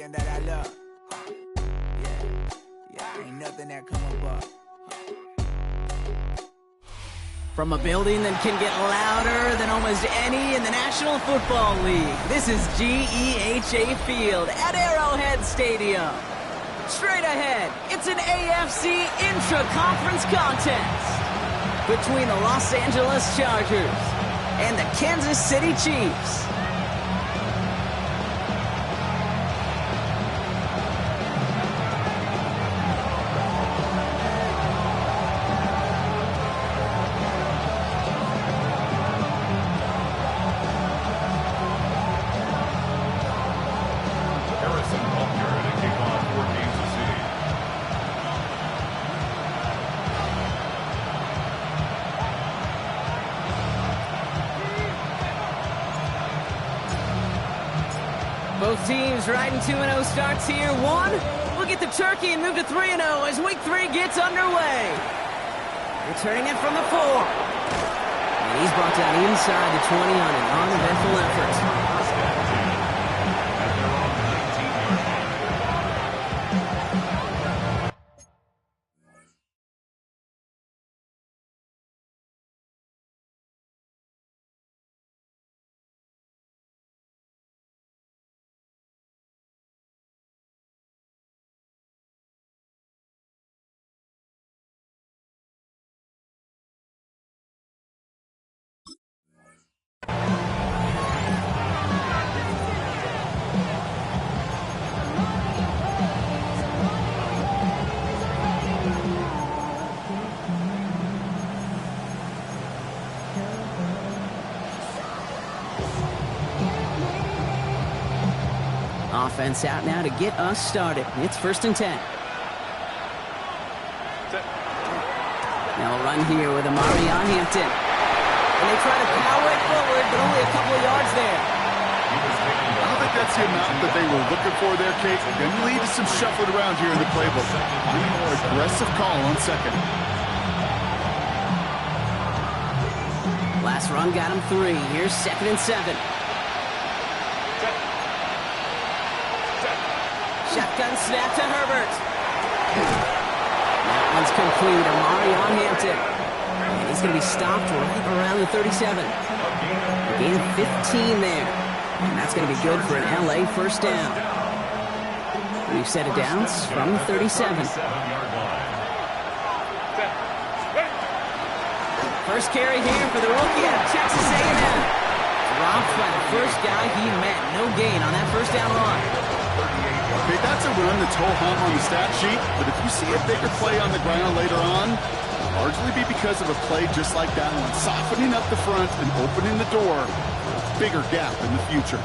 everything that I love. Yeah, ain't nothing that come above. From a building that can get louder than almost any in the National Football League, this is GEHA Field at Arrowhead Stadium. Straight ahead, it's an AFC intra-conference contest between the Los Angeles Chargers and the Kansas City Chiefs. Both teams riding 2-0 starts here. We'll get the turkey and move to 3-0 as Week 3 gets underway. Returning it from the 4. And he's brought down inside the 20 on an uneventful effort. Offense out now to get us started. It's 1st and 10. Now a run here with Amari on Hampton. And they try to power it forward, but only a couple of yards there. I don't think that's the amount that they were looking for there, Kate. Going to lead to some shuffling around here in the playbook. A more aggressive call on 2nd. Last run got him 3. Here's 2nd and 7. Shotgun snap to Herbert. That one's complete. Amari on Hampton. And he's going to be stopped right around the 37. A gain of 15 there. And that's going to be good for an LA first down. We've set it down from the 37. First carry here for the rookie out of Texas A&M. Dropped by the first guy he met. No gain on that first down run. Okay, that's a run that's ho-hum on the stat sheet, but if you see a bigger play on the ground later on, it'll largely be because of a play just like that one, softening up the front and opening the door for a bigger gap in the future.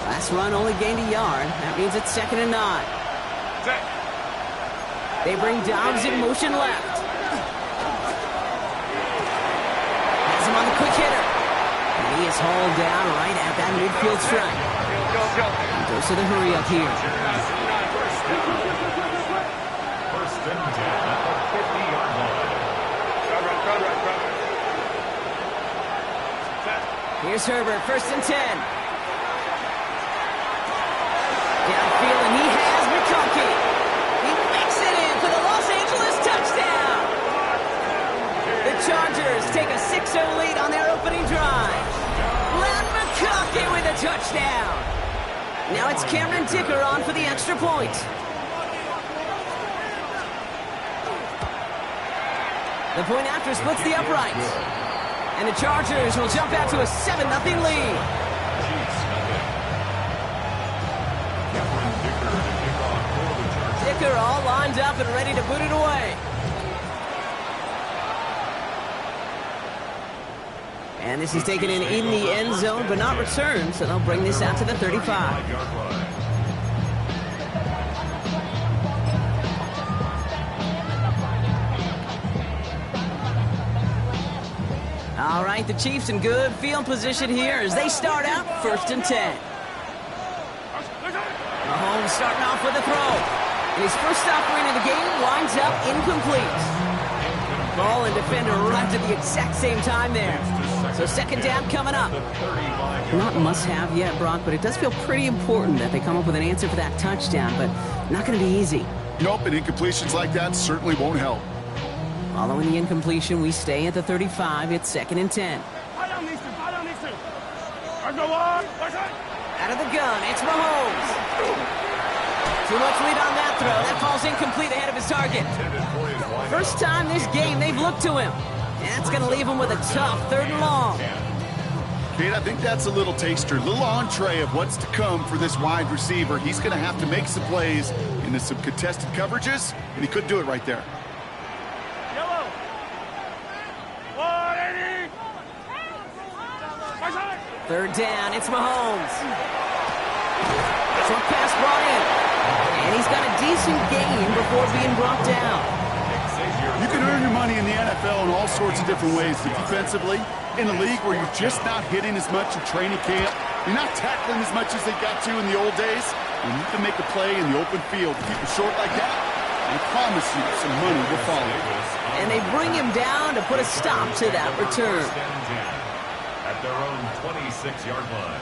Last run only gained a yard. That means it's 2nd and 9. They bring Dobbs in motion left. Has him on the quick hitter. He is hauled down right at that midfield stripe. He goes to the hurry up here. First and 10 at the 50-yard line. Here's Herbert, 1st and 10. Downfield, and he has McConkey. He makes it in for the Los Angeles touchdown. The Chargers take a 6-0 lead on their opening drive. With a touchdown. Now it's Cameron Dicker on for the extra point. The point after splits the uprights. And the Chargers will jump out to a 7-0 lead. Dicker all lined up and ready to boot it away. And this is taken in the end zone, but not returned, so they'll bring this out to the 35. All right, the Chiefs in good field position here as they start out 1st and 10. Mahomes starting off with a throw. And his first offering of the game winds up incomplete. Ball and defender arrived at the exact same time there. So second down coming up. Not must-have yet, Brock, but it does feel pretty important that they come up with an answer for that touchdown, but not going to be easy. Nope, and incompletions like that certainly won't help. Following the incompletion, we stay at the 35. It's 2nd and 10. Out of the gun, it's Mahomes. Too much lead on that throw. That ball's incomplete ahead of his target. First time this game they've looked to him. And that's going to leave him with a tough 3rd and long. Kate, I think that's a little taster, a little entree of what's to come for this wide receiver. He's going to have to make some plays into some contested coverages, and he couldn't do it right there. Yellow. 180. 3rd down, it's Mahomes. Short pass brought in. And he's got a decent gain before being brought down. You can earn your money in the NFL in all sorts of different ways. Defensively, in a league where you're just not hitting as much in training camp, you're not tackling as much as they got to in the old days, and you can make a play in the open field. Keep it short like that, I promise you some money will follow. And they bring him down to put a stop to that return. At their own 26-yard line.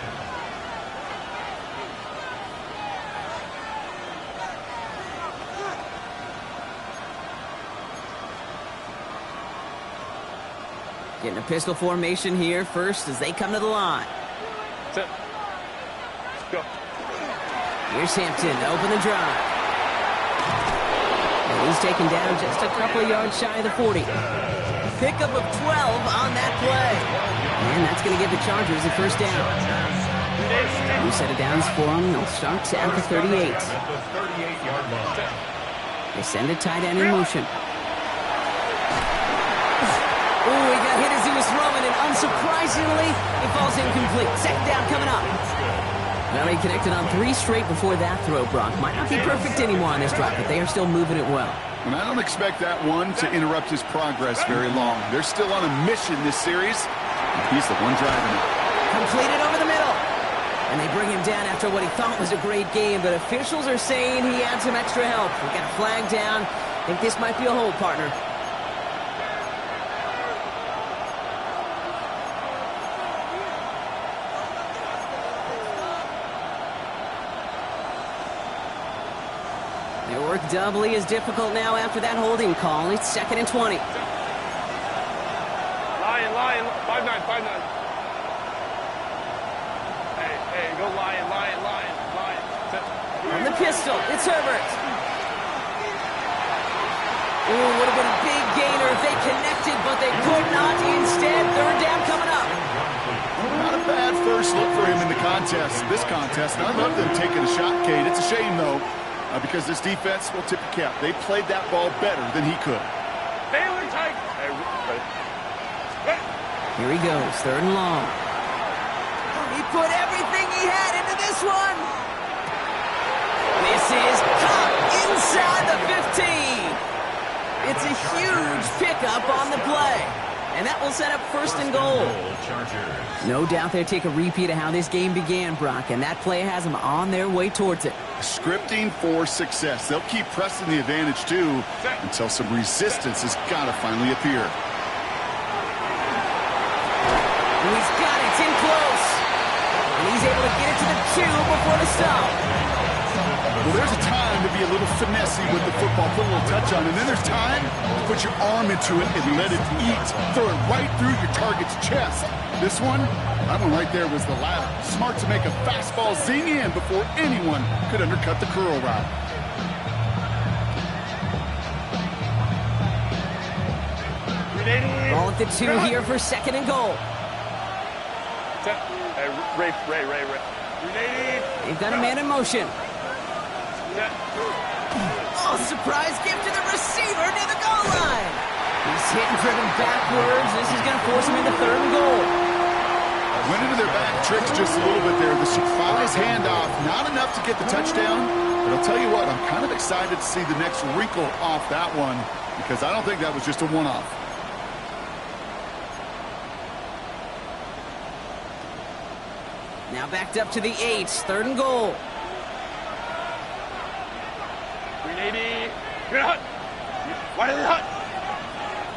Getting a pistol formation here first as they come to the line. Set. Go. Here's Hampton to open the drive. And he's taken down just a couple of yards shy of the 40. Pickup of 12 on that play. And that's going to give the Chargers a first down. New set of downs for them. They'll start at the 38. At the 38-yard line. They send a tight end in motion. Oh, he got hit as he was throwing, and unsurprisingly, he falls incomplete. 2nd down coming up. Well, he connected on 3 straight before that throw, Brock. Might not be perfect anymore on this drive, but they are still moving it well. And I don't expect that one to interrupt his progress very long. They're still on a mission this series, and he's the one driving it. Completed over the middle. And they bring him down after what he thought was a great game, but officials are saying he had some extra help. We got a flag down. I think this might be a hold, partner. Their work doubly as difficult now after that holding call. It's 2nd and 20. Lion. 5-9. Hey, go Lion. Set. On the pistol, it's Herbert. Ooh, would have been a big gainer if they connected, but they could not. Instead, 3rd down coming up. Not a bad first look for him in the contest. This contest, and I love them taking a shot, Kate. It's a shame, though, because this defense will tip your cap. They played that ball better than he could. Baylor tight. Here he goes, 3rd and long. He put everything he had into this one. This is caught inside the 15. It's a huge pickup on the play. And that will set up 1st and goal. No doubt they'll take a repeat of how this game began, Brock, and that play has them on their way towards it. Scripting for success. They'll keep pressing the advantage, too, until some resistance has got to finally appear. He's got it. It's in close. And he's able to get it to the 2 before the stop. Well, there's a time to be a little finessey with the football, put a little touch on, and then there's time to put your arm into it and let it eat. Throw it right through your target's chest. This one, that one right there was the latter. Smart to make a fastball zing in before anyone could undercut the curl route. Ball at the 2 here for 2nd and goal. Hey, Ray. They've got a man in motion. Oh, surprise gift to the receiver near the goal line. He's hit and driven backwards. This is going to force him into 3rd and goal. Went into their back tricks just a little bit there. The surprise handoff, not enough to get the touchdown. But I'll tell you what, I'm kind of excited to see the next wrinkle off that one, because I don't think that was just a one-off. Now backed up to the 8, 3rd and goal. 380. Good hut. Wide of the hut.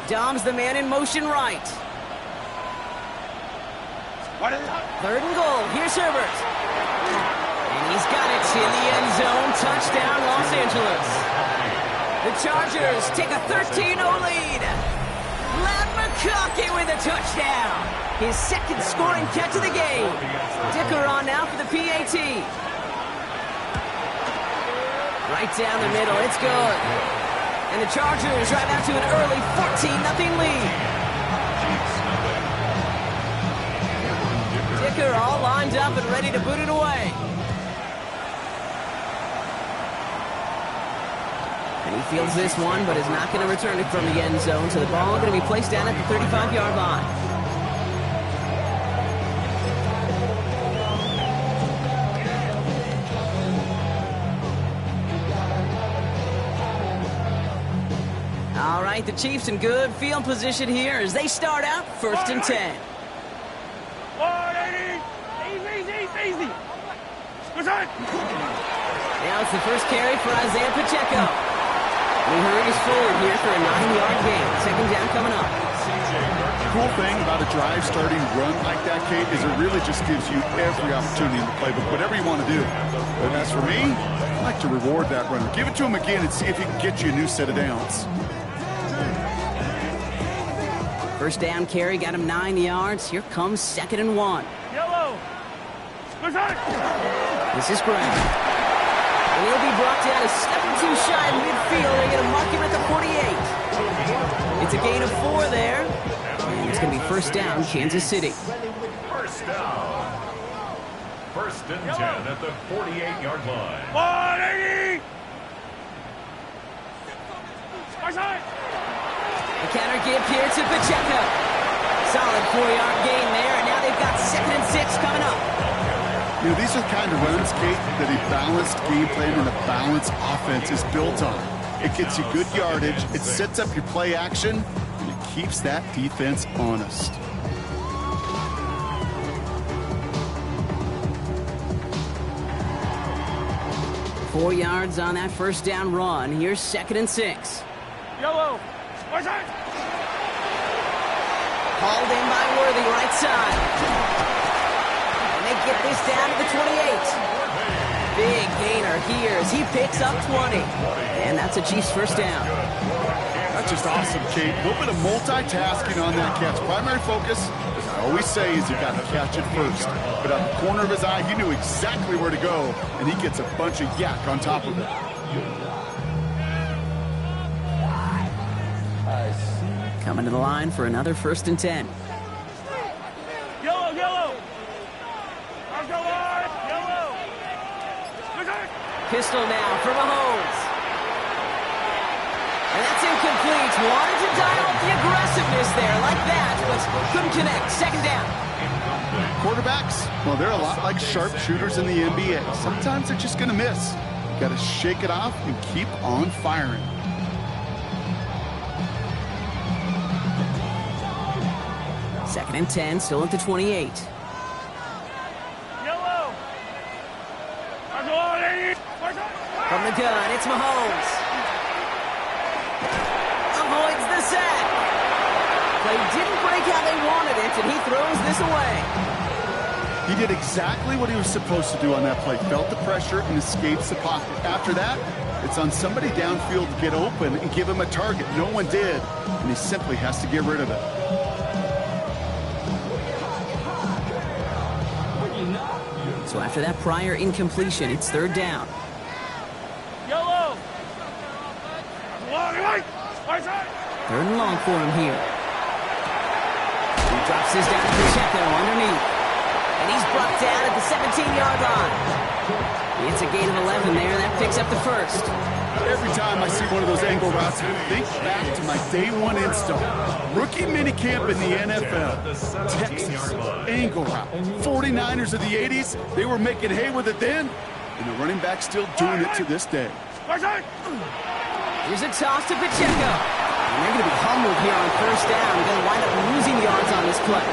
Dom's the man in motion right. Third and goal. Here's Herbert. And he's got it in the end zone. Touchdown, Los Angeles. The Chargers take a 13-0 lead. Lat McConkey with a touchdown. His second scoring catch of the game. Dicker on now for the PAT. Right down the middle. It's good. And the Chargers drive out to an early 14-0 lead. Dicker all lined up and ready to boot it away. And he fields this one, but is not going to return it from the end zone, so the ball is going to be placed down at the 35-yard line. All right, the Chiefs in good field position here as they start out 1st and 10. Easy. Now it's the first carry for Isaiah Pacheco. He hurries forward here for a 9-yard gain. Second down coming up. The cool thing about a drive starting run like that, Kate, is it really just gives you every opportunity in the playbook, whatever you want to do. But as for me, I like to reward that runner. Give it to him again and see if he can get you a new set of downs. First down carry got him 9 yards. Here comes 2nd and 1. Yellow. This is Graham. And he'll be brought down a step or two shy of midfield. They're going to mark him at the 48. It's a gain of 4 there. And it's going to be first down, Kansas City. First down. 1st and 10 at the 48-yard line. 180. The counter give here to Pacheco. Solid 4-yard gain there, and now they've got 2nd and 6 coming up. You know, these are the kind of runs, Kate, that a balanced game plan and a balanced offense is built on. It gets you good yardage, it sets up your play action, and it keeps that defense honest. Four yards on that first down run. Here's 2nd and 6. Yellow. Hauled in by Worthy, right side. And they get this down to the 28. Big gainer here as he picks up 20. And that's a Chiefs first down. That's just awesome, Kate. A little bit of multitasking on that catch. Primary focus, as I always say, is you got to catch it first. But out the corner of his eye, he knew exactly where to go, and he gets a bunch of yak on top of it. Coming to the line for another 1st and 10. Yellow. Pistol now for Mahomes. And that's incomplete. Wanted to dial up the aggressiveness there like that, but couldn't connect. 2nd down. Quarterbacks, well, they're a lot like sharpshooters in the NBA. Sometimes they're just going to miss. You got to shake it off and keep on firing. Second and 10, still at the 28. Yellow. From the gun, it's Mahomes. Avoids the sack. Play didn't break how they wanted it, and he throws this away. He did exactly what he was supposed to do on that play. Felt the pressure and escapes the pocket. After that, it's on somebody downfield to get open and give him a target. No one did, and he simply has to get rid of it. So after that prior incompletion, it's 3rd down. Yellow. 3rd and long for him here. He drops this down to Pacheco underneath. And he's brought down at the 17-yard line. It's a gain of 11 there, and that picks up the first. Every time I see one of those angle routes, I think back to my day one install. Rookie minicamp in the NFL. Texas, angle route. 49ers of the 80s, they were making hay with it then, and the running back's still doing it to this day. Here's a toss to Pacheco. And they're going to be humbled here on 1st down. They're going to wind up losing yards on this play.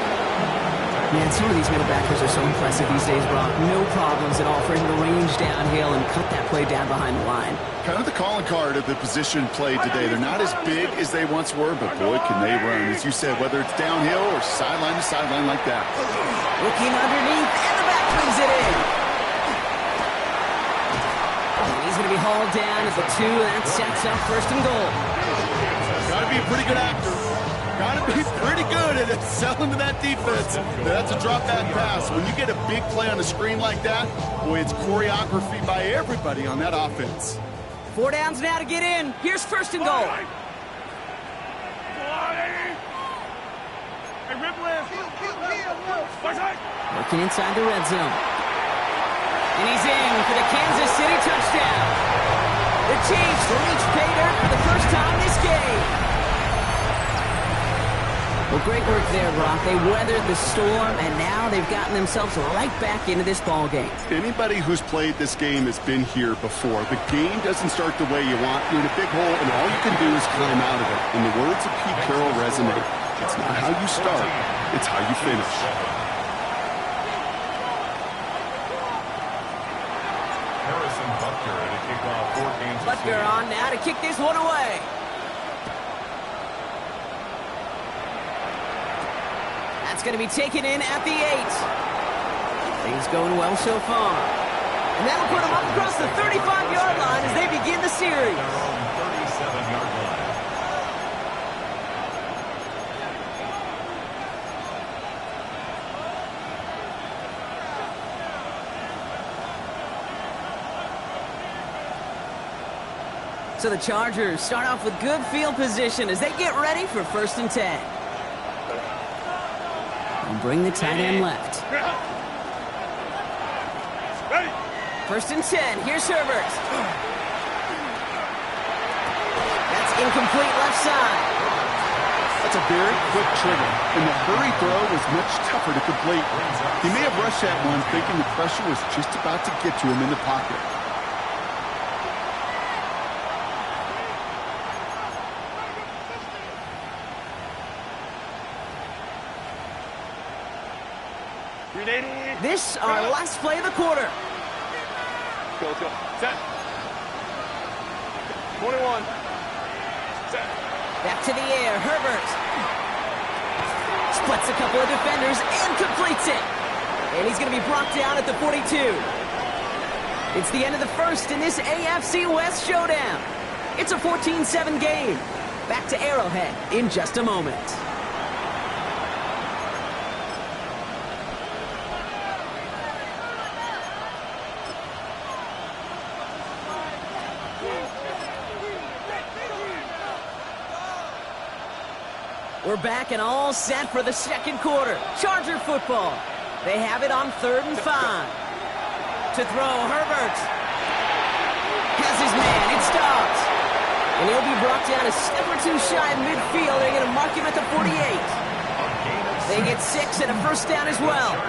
Man, some of these middle backers are so impressive these days, Brock. No problems at all for him to range downhill and cut that play down behind the line. Kind of the calling card of the position played today. They're not as big as they once were, but boy, can they run. As you said, whether it's downhill or sideline to sideline like that. Looking underneath, and the back brings it in. And he's going to be hauled down at the 2, and that sets up first and goal. Got to be a pretty good actor. Got to be pretty good at selling to that defense. That's a drop back pass. When you get a big play on a screen like that, boy, it's choreography by everybody on that offense. 4 downs now to get in. Here's first and goal. Hey, rip left. Working inside the red zone. And he's in for the Kansas City touchdown. The Chiefs reach pay dirt for the first time this game. Well, great work there, Brock. They weathered the storm, and now they've gotten themselves right back into this ball game. Anybody who's played this game has been here before. The game doesn't start the way you want. You're in a big hole, and all you can do is climb out of it. And the words of Pete Carroll resonate. It's not how you start, it's how you finish. Harrison Butker to kick off 4 games. Butker on now to kick this one away. That's going to be taken in at the 8. Things going well so far. And that'll put them up across the 35-yard line as they begin the series. Their own 37-yard line. So the Chargers start off with good field position as they get ready for first and 10. And bring the tight end left. Ready. First and 10. Here's Herbert. That's incomplete left side. That's a very quick trigger, and the hurry throw was much tougher to complete. He may have rushed that one thinking the pressure was just about to get to him in the pocket. This our last play of the quarter. Let's go. Set. 21. Set. Back to the air, Herbert. Splits a couple of defenders and completes it. And he's going to be brought down at the 42. It's the end of the first in this AFC West showdown. It's a 14-7 game. Back to Arrowhead in just a moment. We're back and all set for the second quarter. Charger football. They have it on 3rd and 5. To throw, Herbert. Has his man. It stops. And he'll be brought down a step or two shy of midfield. They're going to mark him at the 48. They get 6 and a first down as well.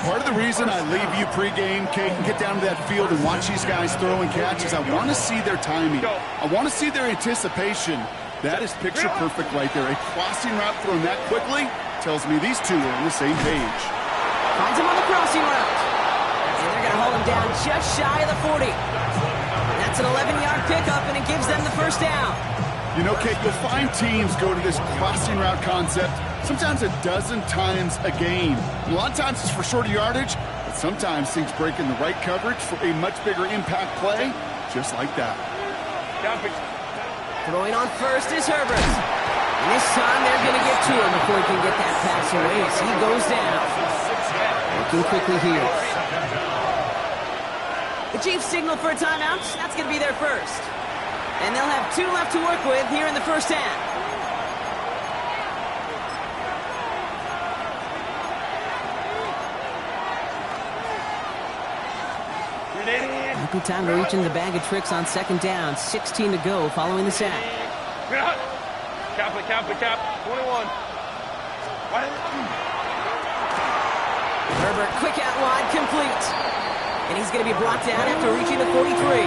Part of the reason I leave you pregame, Kate, and get down to that field and watch these guys throw and catch is I want to see their timing. I want to see their anticipation. That is picture perfect right there. A crossing route thrown that quickly tells me these two are on the same page. Finds him on the crossing route. And they're going to hold him down just shy of the 40. That's an 11-yard pickup, and it gives them the first down. You know, Kate, you'll find teams go to this crossing route concept sometimes a dozen times a game. A lot of times it's for shorter yardage, but sometimes things break in the right coverage for a much bigger impact play, just like that. Throwing on first is Herbert. And this time they're going to get to him before he can get that pass away as he goes down. Working quickly here. The Chiefs signal for a timeout. That's going to be their first. And they'll have 2 left to work with here in the first half. Good time to reach in the bag of tricks on 2nd down. 16 to go following the sack. Cap. 21. Herbert, quick out wide, complete. And he's going to be brought down after reaching the 43.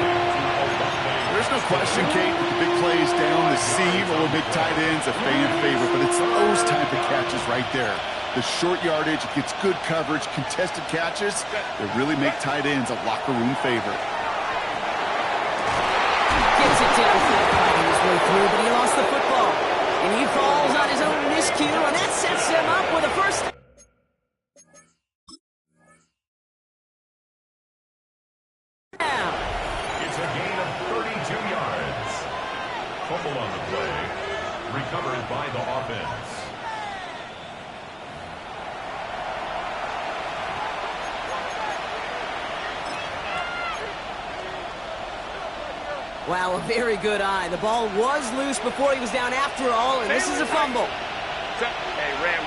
there's no question, Kate, that the big plays down the seam or big tight ends a fan favorite, but it's those type of catches right there. The short yardage, it gets good coverage, contested catches that really make tight ends a locker room favorite. Gets it downfield, fighting his way through, but he lost the football. And he falls on his own miscue, and that sets him up with a first. It's a gain of 32 yards. Fumble on the play. Recovered by the offense. Wow, a very good eye. The ball was loose before he was down after all, and this is a fumble. Hey, ram.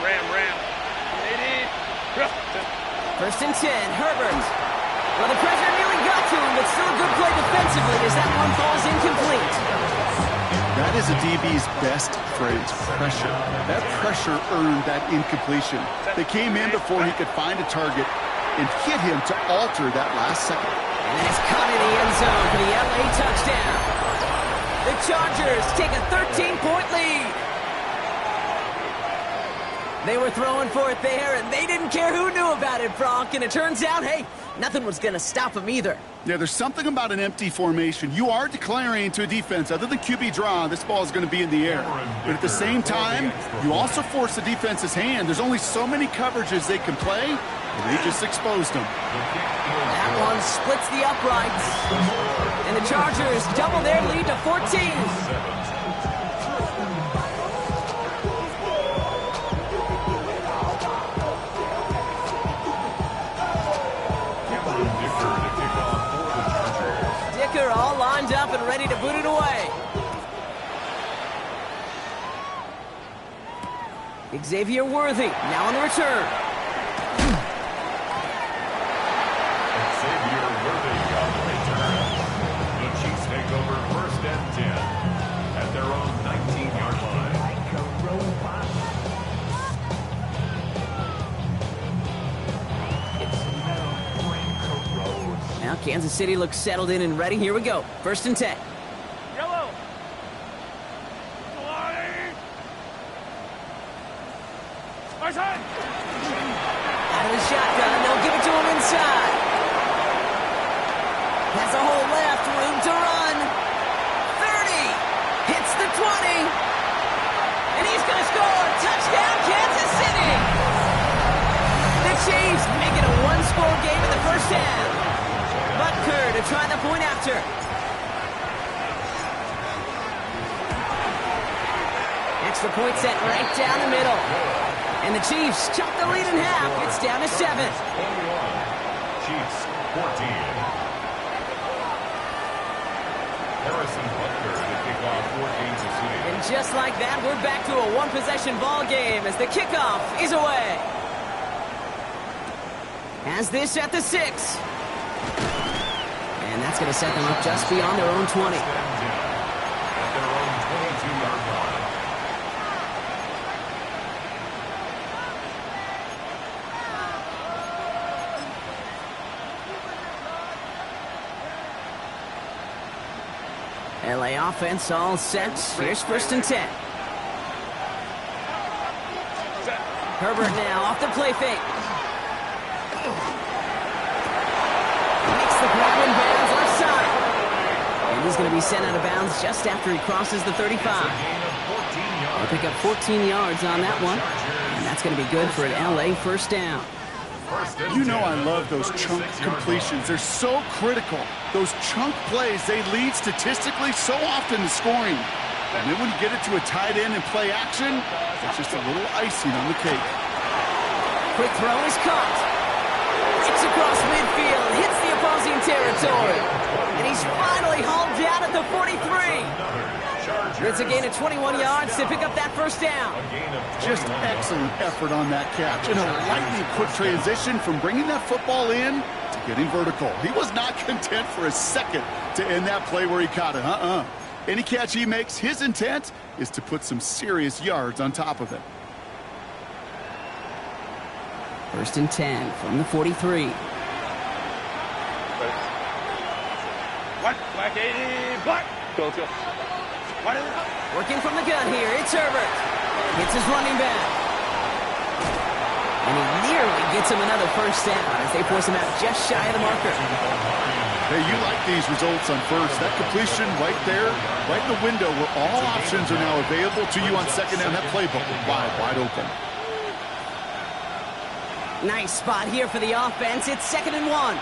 First and 10, Herbert. Well, the pressure nearly got to him, but still a good play defensively as that one falls incomplete. That is a DB's best phrase, pressure. That pressure earned that incompletion. They came in before he could find a target and hit him to alter that last second. And then it's caught in the end zone for the LA touchdown. The Chargers take a 13-point lead. They were throwing for it there, and they didn't care who knew about it, Bronk. And it turns out, hey, nothing was going to stop them either. Yeah, there's something about an empty formation. You are declaring to a defense, other than QB draw, this ball is going to be in the air. But at the same time, you also force the defense's hand. There's only so many coverages they can play, and they just exposed them. That one splits the uprights. And the Chargers double their lead to 14. All lined up and ready to boot it away. Xavier Worthy now on the return. Xavier Worthy on the return. The Chiefs take over first and 10 at their own 19-yard line. Now Kansas City looks settled in and ready. Here we go. First and 10. Yellow. Out of the shotgun. They'll give it to him inside. Has a hole left. Room to run. 30. Hits the 20. And he's going to score. Touchdown, Kansas City. The Chiefs make it a one-score game in the first half. Butker to try the point after. Extra point set right down the middle. And the Chiefs chop the lead in half. It's down to 7. 21. Chiefs 14. Harrison Butker to kick off for Kansas City. And just like that, we're back to a one-possession ball game as the kickoff is away. Has this at the 6. And that's going to set them up just beyond their own 20. At their own 22-yard line. LA offense all set. Here's first and 10. Herbert now off the play fake. Makes the grab in bounds left side. And he's going to be sent out of bounds just after he crosses the 35. They pick up 14 yards on that one. And that's going to be good for an LA first down. You know I love those chunk completions. They're so critical. Those chunk plays, they lead statistically so often to scoring. And then when you get it to a tight end and play action, it's just a little icing on the cake. Quick throw is caught. Breaks across midfield, hits the opposing territory. And he's finally hauled down at the 43. It's a gain of 21 yards to pick up that first down. Just excellent effort on that catch. And a lightning quick transition from bringing that football in to getting vertical. He was not content for a second to end that play where he caught it. Any catch he makes, his intent is to put some serious yards on top of it. First and 10 from the 43. Black 80, black. Go, let's go. Working from the gun here, it's Herbert. Hits his running back. And he nearly gets him another first down as they force him out just shy of the marker. Hey, you like these results on first. That completion right there, right in the window where all options are now available to you on second down. That playbook wide open. Nice spot here for the offense. It's 2nd and 1.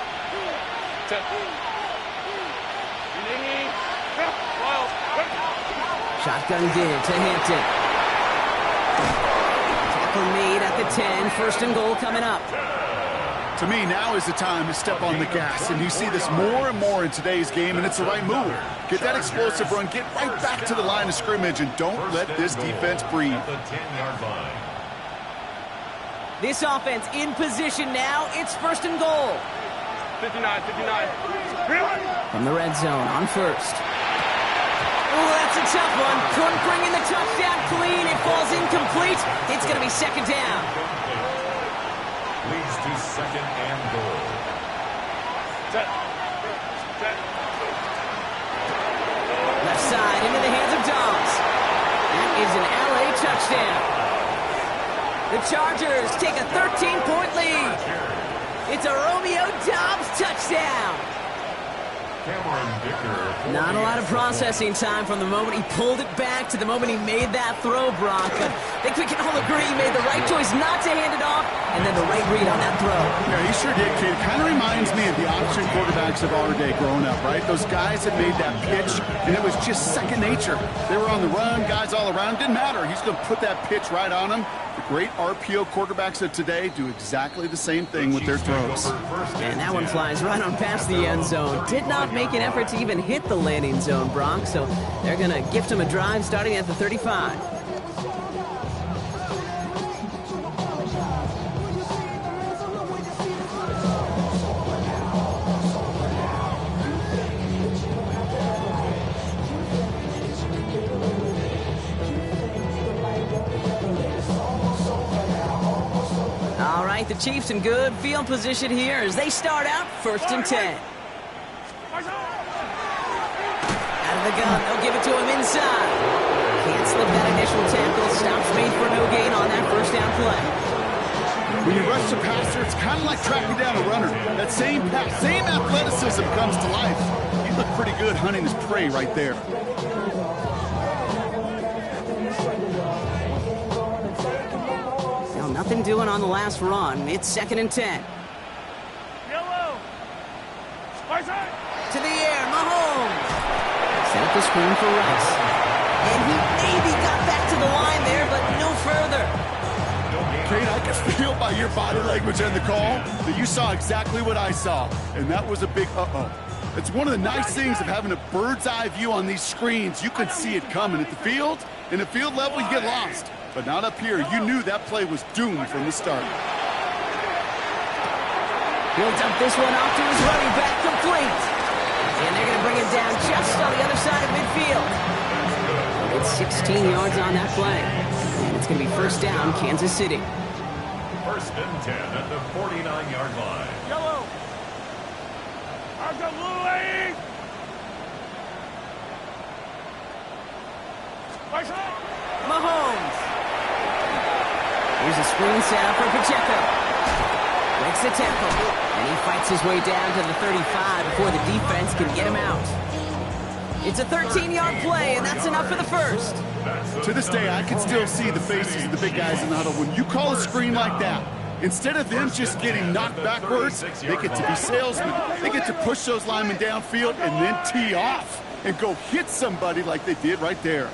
Shotgun give to Hampton. Tackle made at the 10. 1st and goal coming up. To me, now is the time to step on the gas, and you see this more and more in today's game, and it's the right move. Get that explosive run, get right back to the line of scrimmage, and don't let this defense breathe. At the 10-yard line. This offense in position now. It's 1st and goal. 59. From the red zone on first. Oh, that's a tough one. Couldn't bring in the touchdown clean. It falls incomplete. It's going to be 2nd down. Leads to 2nd and goal. Left side into the hands of Dobbs. That is an LA touchdown. The Chargers take a 13-point lead. It's a Romeo Dobbs touchdown. Not a lot of processing time from the moment he pulled it back to the moment he made that throw, Brock. But I think we can all agree he made the right choice not to hand it off, and then the right read on that throw. Yeah, he sure did, kid. Kind of reminds me of the option quarterbacks of our day growing up, right? Those guys that made that pitch, and it was just second nature. They were on the run, guys all around. Didn't matter. He's going to put that pitch right on them. The great RPO quarterbacks of today do exactly the same thing with their throws. And that one flies right on past the end zone. Did not make an effort to even hit the landing zone, Brock, so they're going to gift him a drive starting at the 35. All right, the Chiefs in good field position here as they start out 1st and 10. Out of the gun, they'll give it to him inside. Can't slip that initial tackle. Stops made for no gain on that 1st down play. When you rush the passer, it's kind of like tracking down a runner. That same pass, same athleticism comes to life. He looked pretty good hunting his prey right there. Now, nothing doing on the last run. It's 2nd and 10. To the air, Mahomes. Set up the screen for Rice. And he maybe got back to the line there, but no further. Kate, I can feel by your body language and the call that you saw exactly what I saw. And that was a big uh-oh. It's one of the nice things of having a bird's eye view on these screens. You can see it coming at the field. In the field level, you get lost. But not up here. You knew that play was doomed from the start. He'll dump this one off to his running back, complete. And they're going to bring him down just on the other side of midfield. It's 16 yards on that play. And it's going to be 1st down, Kansas City. 1st and 10 at the 49-yard line. Yellow. Louis. Mahomes. Here's a screen set up for Pacheco. Breaks the tackle, and he fights his way down to the 35 before the defense can get him out. It's a 13-yard play, and that's enough for the 1st. To this day, I can still see the faces of the big guys in the huddle. When you call a screen like that, instead of them just getting knocked backwards, they get to be salesmen. They get to push those linemen downfield and then tee off and go hit somebody like they did right there.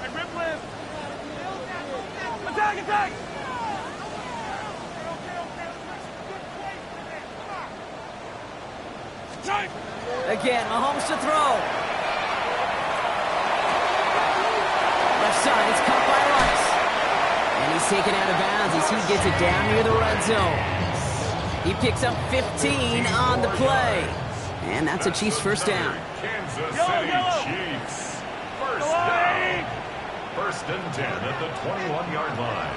Attack! Again, Mahomes to throw. Left side, it's caught by Rice. And he's taken out of bounds as he gets it down near the red zone. He picks up 15 on the play. And that's a Chiefs 1st down. Kansas City Chiefs. 1st down. 1st and 10 at the 21-yard line.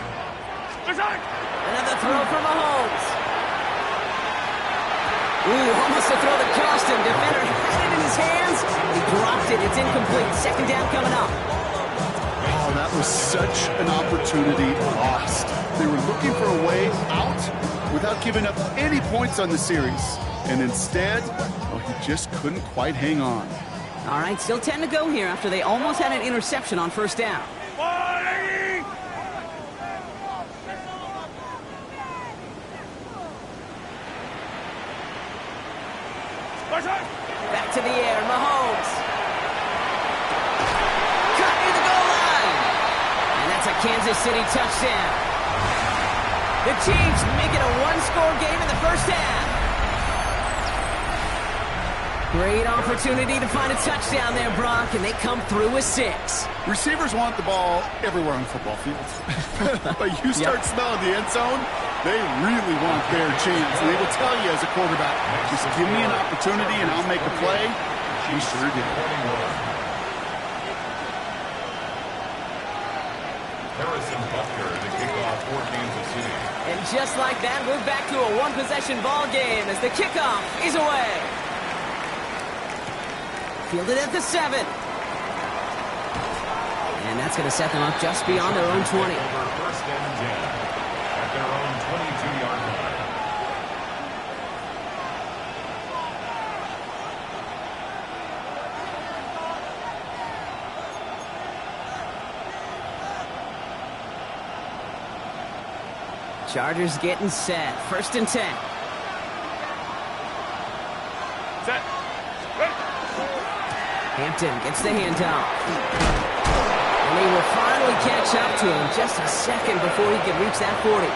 Another throw for Mahomes. Ooh, almost a throw that cost him. Defender had it in his his hands. He dropped it. It's incomplete. Second down coming up. Oh, that was such an opportunity lost. They were looking for a way out without giving up any points on the series. And instead, well, he just couldn't quite hang on. All right, still 10 to go here after they almost had an interception on first down. Back to the air, Mahomes. Cut near the goal line. And that's a Kansas City touchdown. The Chiefs make it a one-score game in the first half. Great opportunity to find a touchdown there, Brock, and they come through with 6. Receivers want the ball everywhere on football fields. But you start smelling the end zone, they really want their chance. And they will tell you as a quarterback, just give me an opportunity and I'll make a play. He sure did. Harrison Butker, the kickoff for Kansas City. And just like that, we're back to a one-possession ball game as the kickoff is away. Fielded at the 7. And that's going to set them up just beyond their own 20. Over first and 10 at their own 22-yard line. Chargers getting set. First and 10. Set. Ready. Hampton gets the handoff. And they will finally catch up to him just a second before he can reach that 40.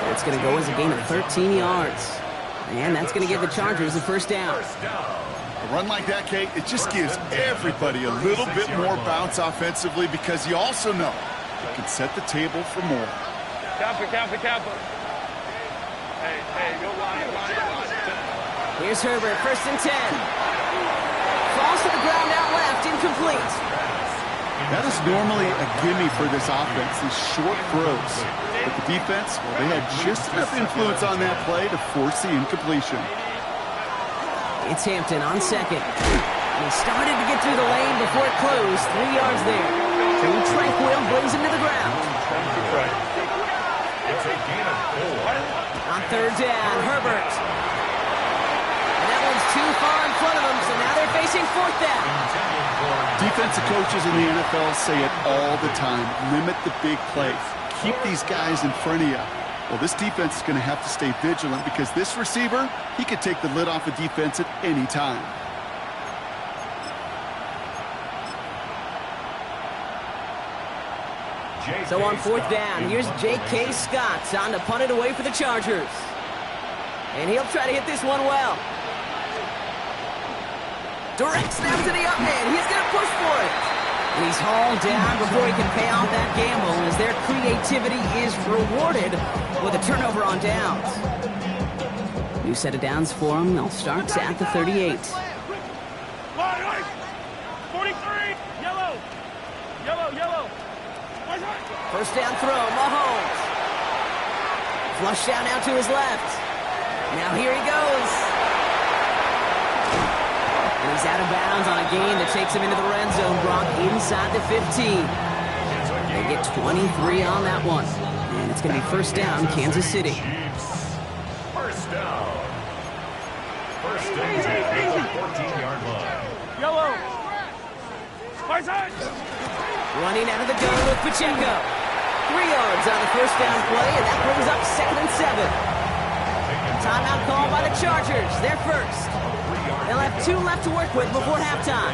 That's going to go as a gain of 13 yards. And that's going to give the Chargers the first down. A run like that, Kate, it just gives everybody a little bit more bounce offensively because you also know it can set the table for more. Kappa. Hey, go line. Here's Herbert, first and 10. Falls to the ground out left, incomplete. That is normally a gimme for this offense, these short throws. But the defense, well, they had just enough influence on that play to force the incompletion. It's Hampton on second. And he started to get through the lane before it closed. 3 yards there. Too tranquil, brings him to the ground. It's a gain of 4. On third down, Herbert. And that one's too far in front of them, so now they're facing fourth down. Defensive coaches in the NFL say it all the time. Limit the big plays. Keep these guys in front of you. Well, this defense is going to have to stay vigilant because this receiver, he could take the lid off a defense at any time. So on fourth down, here's J.K. Scott on to punt it away for the Chargers. And he'll try to hit this one well. Direct snap to the up man. He's going to push for it. And he's hauled down before he can pay off that gamble as their creativity is rewarded with a turnover on downs. New set of downs for him. They'll start at the 38. 43. Yellow. First down throw, Mahomes. Flush down now to his left. Now here he goes. And he's out of bounds on a gain that takes him into the red zone, Brock, inside the 15. They get 23 on that one. And it's going to be first down, Kansas City. First down. First and 10 at the 14-yard line. Yellow. Right side. Running out of the gun with Pacheco. 3 yards on the first down play, and that brings up second and 7. Timeout called by the Chargers. They're first. They'll have 2 left to work with before halftime.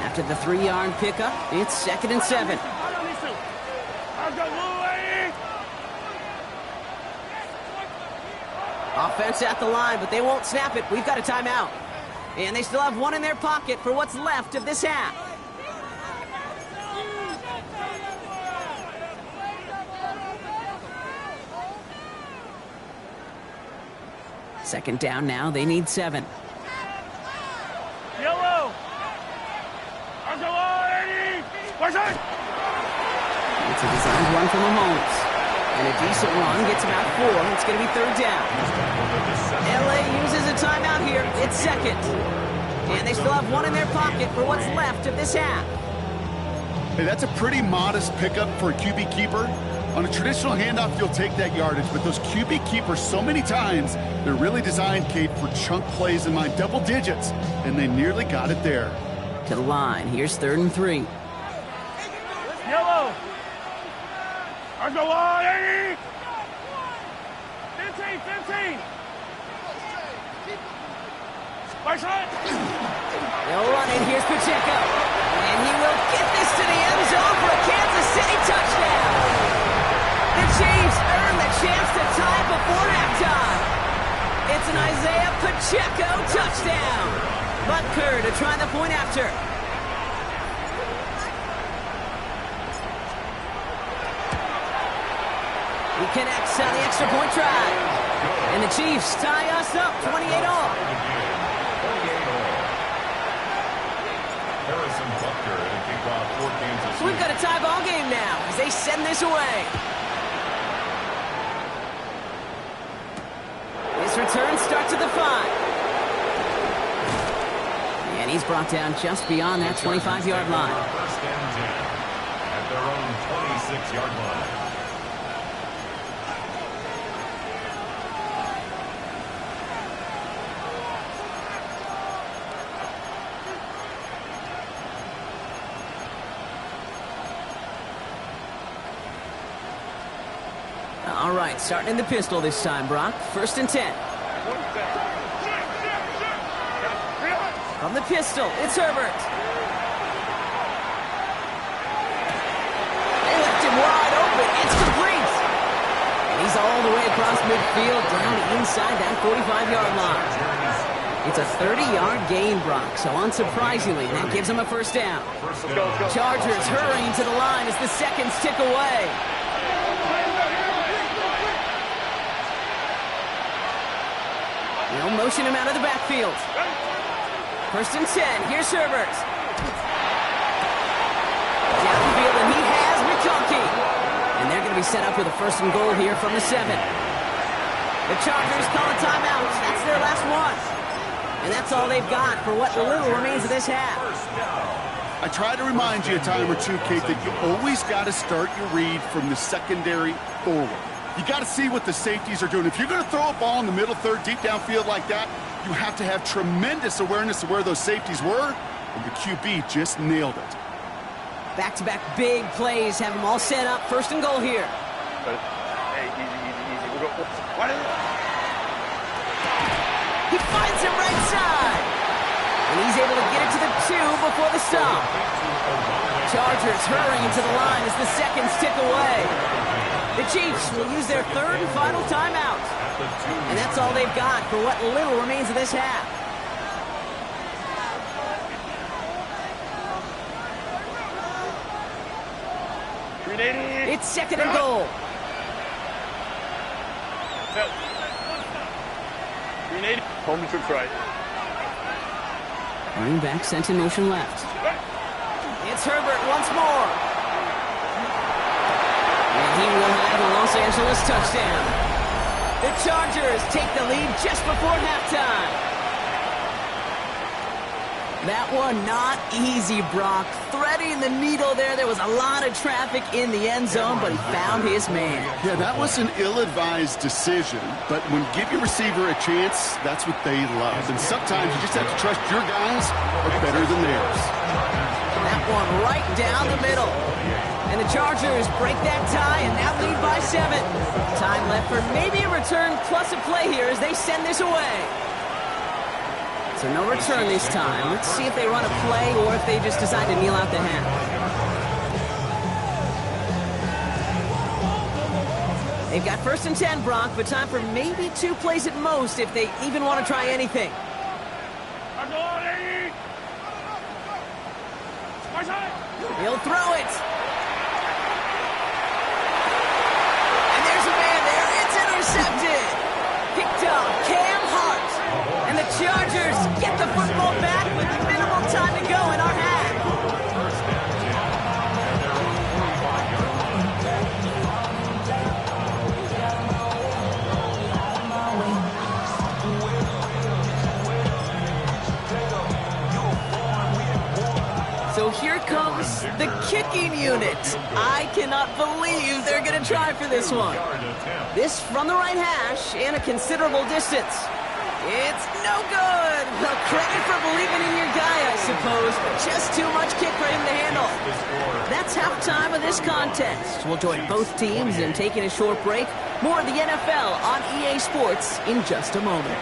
After the 3-yard pickup, it's second and 7. Offense at the line, but they won't snap it. We've got a timeout. And they still have one in their pocket for what's left of this half. Second down now. They need 7. Yellow. It's a designed run from Mahomes. And a decent run gets about 4. It's going to be third down. LA uses a timeout here. It's second. And they still have one in their pocket for what's left of this half. Hey, that's a pretty modest pickup for a QB keeper. On a traditional handoff, you'll take that yardage, but those QB keepers, so many times, they're really designed, Kate, for chunk plays in my double digits, and they nearly got it there. To the line. Here's 3rd and 3. Yellow. Let's go on, 80. 15, 15. Right side. They'll run it. Here's Pacheco. And he will get this to the end zone for a Kansas City touchdown. The Chiefs earn the chance to tie before halftime. It's an Isaiah Pacheco touchdown. Butker to try the point after. He connects on the extra point try. And the Chiefs tie us up 28-all. Harrison Butker to kick off for Kansas City. So we've got a tie ball game now as they send this away. This return starts at the 5. And he's brought down just beyond that 25-yard line. 1st and 10 at their own 26-yard line. All right, starting in the pistol this time, Brock. 1st and 10. From the pistol, it's Herbert. They left him wide open. It's complete. And he's all the way across midfield, down inside that 45-yard line. It's a 30-yard gain, Brock, so unsurprisingly, that gives him a 1st down. Chargers hurrying to the line as the seconds tick away. They'll motion him out of the backfield. 1st and 10. Here's Herbert. Downfield, and he has McConkey. And they're going to be set up with a 1st and goal here from the 7. The Chargers call a timeout. That's their last one. And that's all they've got for what little remains of this half. I try to remind you a time or two, Kate, that you always got to start your read from the secondary forward. You got to see what the safeties are doing. If you're going to throw a ball in the middle third, deep downfield like that, you have to have tremendous awareness of where those safeties were, and the QB just nailed it. Back-to-back big plays have them all set up. 1st and goal here. Hey, easy. We'll go. What is it? He finds him right side. And he's able to get it to the 2 before the stop. Chargers hurrying to the line as the seconds tick away. The Chiefs will use their 3rd and final timeout. And that's all they've got for what little remains of this half. It's 2nd and goal. Home trips right. Running back sent in motion left. It's Herbert once more. And he will have a Los Angeles touchdown. The Chargers take the lead just before halftime. That one not easy, Brock. Threading the needle there. There was a lot of traffic in the end zone, but he found his man. Yeah, that was an ill-advised decision, but when give your receiver a chance, that's what they love. And sometimes you just have to trust your guys are better than theirs. That one right down the middle. And the Chargers break that tie and now lead by 7. Time left for maybe a return plus a play here as they send this away. So no return this time. Let's see if they run a play or if they just decide to kneel out the half. They've got 1st and 10, Brock, but time for maybe 2 plays at most if they even want to try anything. He'll throw it. And there's a man there. It's intercepted. Picked up Cam Hart. And the Chargers get the football back with minimal time to go in our half. kicking unit. I cannot believe they're going to try for this one. This from the right hash and a considerable distance. It's no good. Well, credit for believing in your guy, I suppose, but just too much kick for him to handle. That's halftime of this contest. We'll join both teams in taking a short break. More of the NFL on EA Sports in just a moment.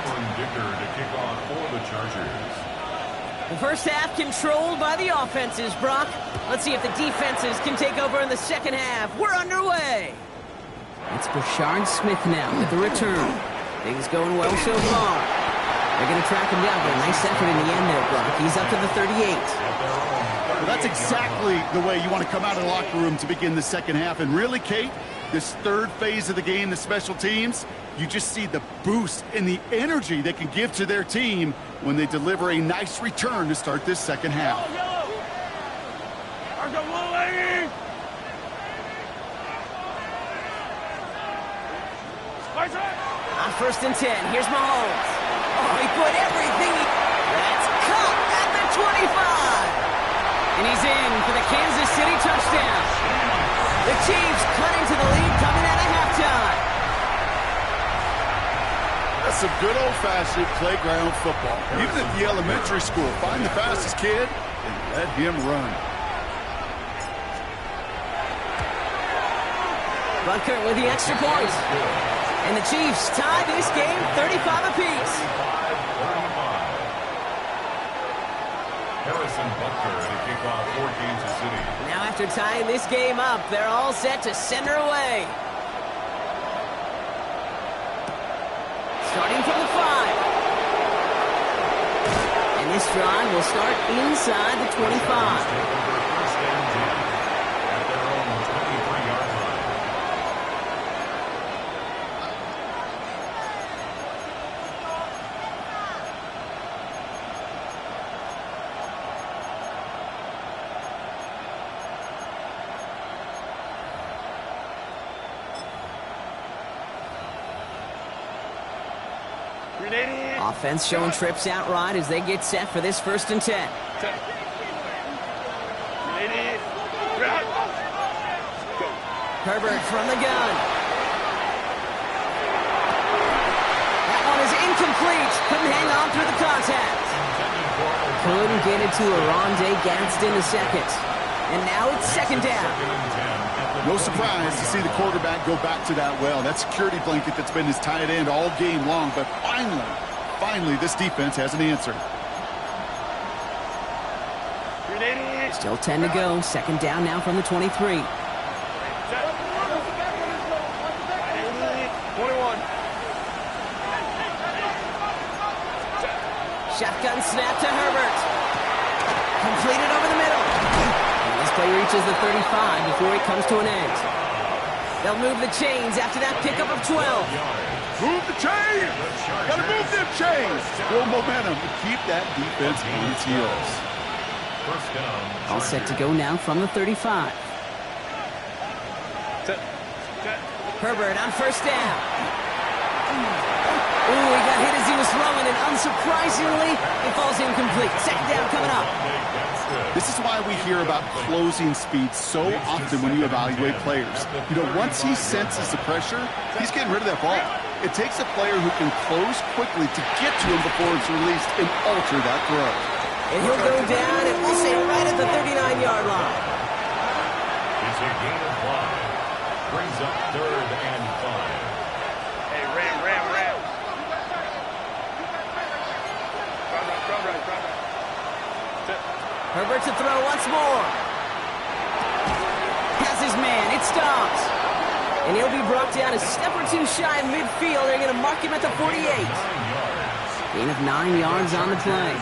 The first half controlled by the offenses, Brock. Let's see if the defenses can take over in the second half. We're underway. It's Brashard Smith now with the return. Things going well so far. They're going to track him down, but a nice effort in the end there, Brock. He's up to the 38. Well, that's exactly the way you want to come out of the locker room to begin the second half. And really, Kate, this third phase of the game, the special teams, you just see the boost and the energy they can give to their team when they deliver a nice return to start this second half. On 1st and 10, here's Mahomes. Oh, he put everything. That's caught at the 25. And he's in for the Kansas City touchdown. The Chiefs cutting to the lead coming out of halftime. That's some good old-fashioned playground football. Even at the elementary school, find the fastest kid and let him run. Bunkert with the extra point. And the Chiefs tie this game 35 apiece. Harrison Butker to kick off for Kansas City. Now after tying this game up, they're all set to send her away. Starting from the 5. And this drive will start inside the 25. Offense showing trips out right as they get set for this 1st and 10. Herbert from the gun. That one is incomplete. Couldn't hang on through the contact. Couldn't get it to Arondé Gadsden the second. And now it's 2nd down. No surprise to see the quarterback go back to that well. That security blanket that's been his tight end all game long, but finally, this defense has an answer. Still 10 to go. 2nd down now from the 23. 21. Shotgun snap to Herbert. Completed over the middle. And this play reaches the 35 before it comes to an end. They'll move the chains after that pickup of 12. Move the chains! Gotta move them chains! Build momentum to keep that defense on its heels. All set to go now from the 35. Herbert on 1st down. Ooh, he got hit as he was throwing, and unsurprisingly, it falls incomplete. 2nd down coming up. This is why we hear about closing speed so often when you evaluate players. You know, once he senses the pressure, he's getting rid of that ball. It takes a player who can close quickly to get to him before it's released and alter that throw. And he'll go down, and we'll say right at the 39-yard line. It's a gain of 5. Brings up 3rd and 5. Hey, Ram. Herbert to throw once more. Has his man. It stops. And he'll be brought down a step or two shy of midfield. They're going to mark him at the 48. Gain of 9 yards on the play.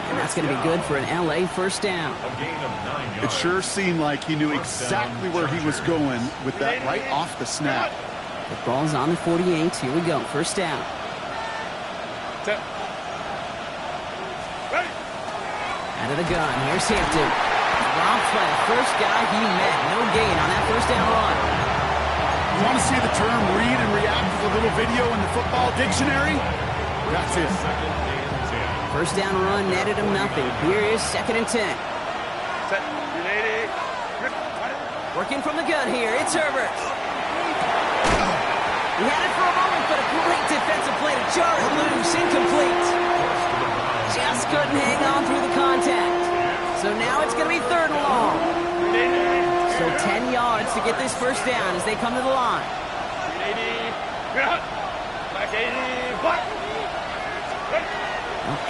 And that's going to be good for an LA 1st down. It sure seemed like he knew exactly where he was going with that right off the snap. The ball's on the 48. Here we go. 1st down. Out of the gun. Here's Hampton. Dropped by the first guy he met. No gain on that 1st down run. You want to see the term read and react to the little video in the football dictionary? That's it. 1st down run netted him nothing. Here is 2nd and 10. Working from the gun here, it's Herbert. He had it for a moment, but a great defensive play to jar it loose, incomplete. Just couldn't hang on through the contact. So now it's going to be 3rd and long. So 10 yards to get this first down as they come to the line. They'll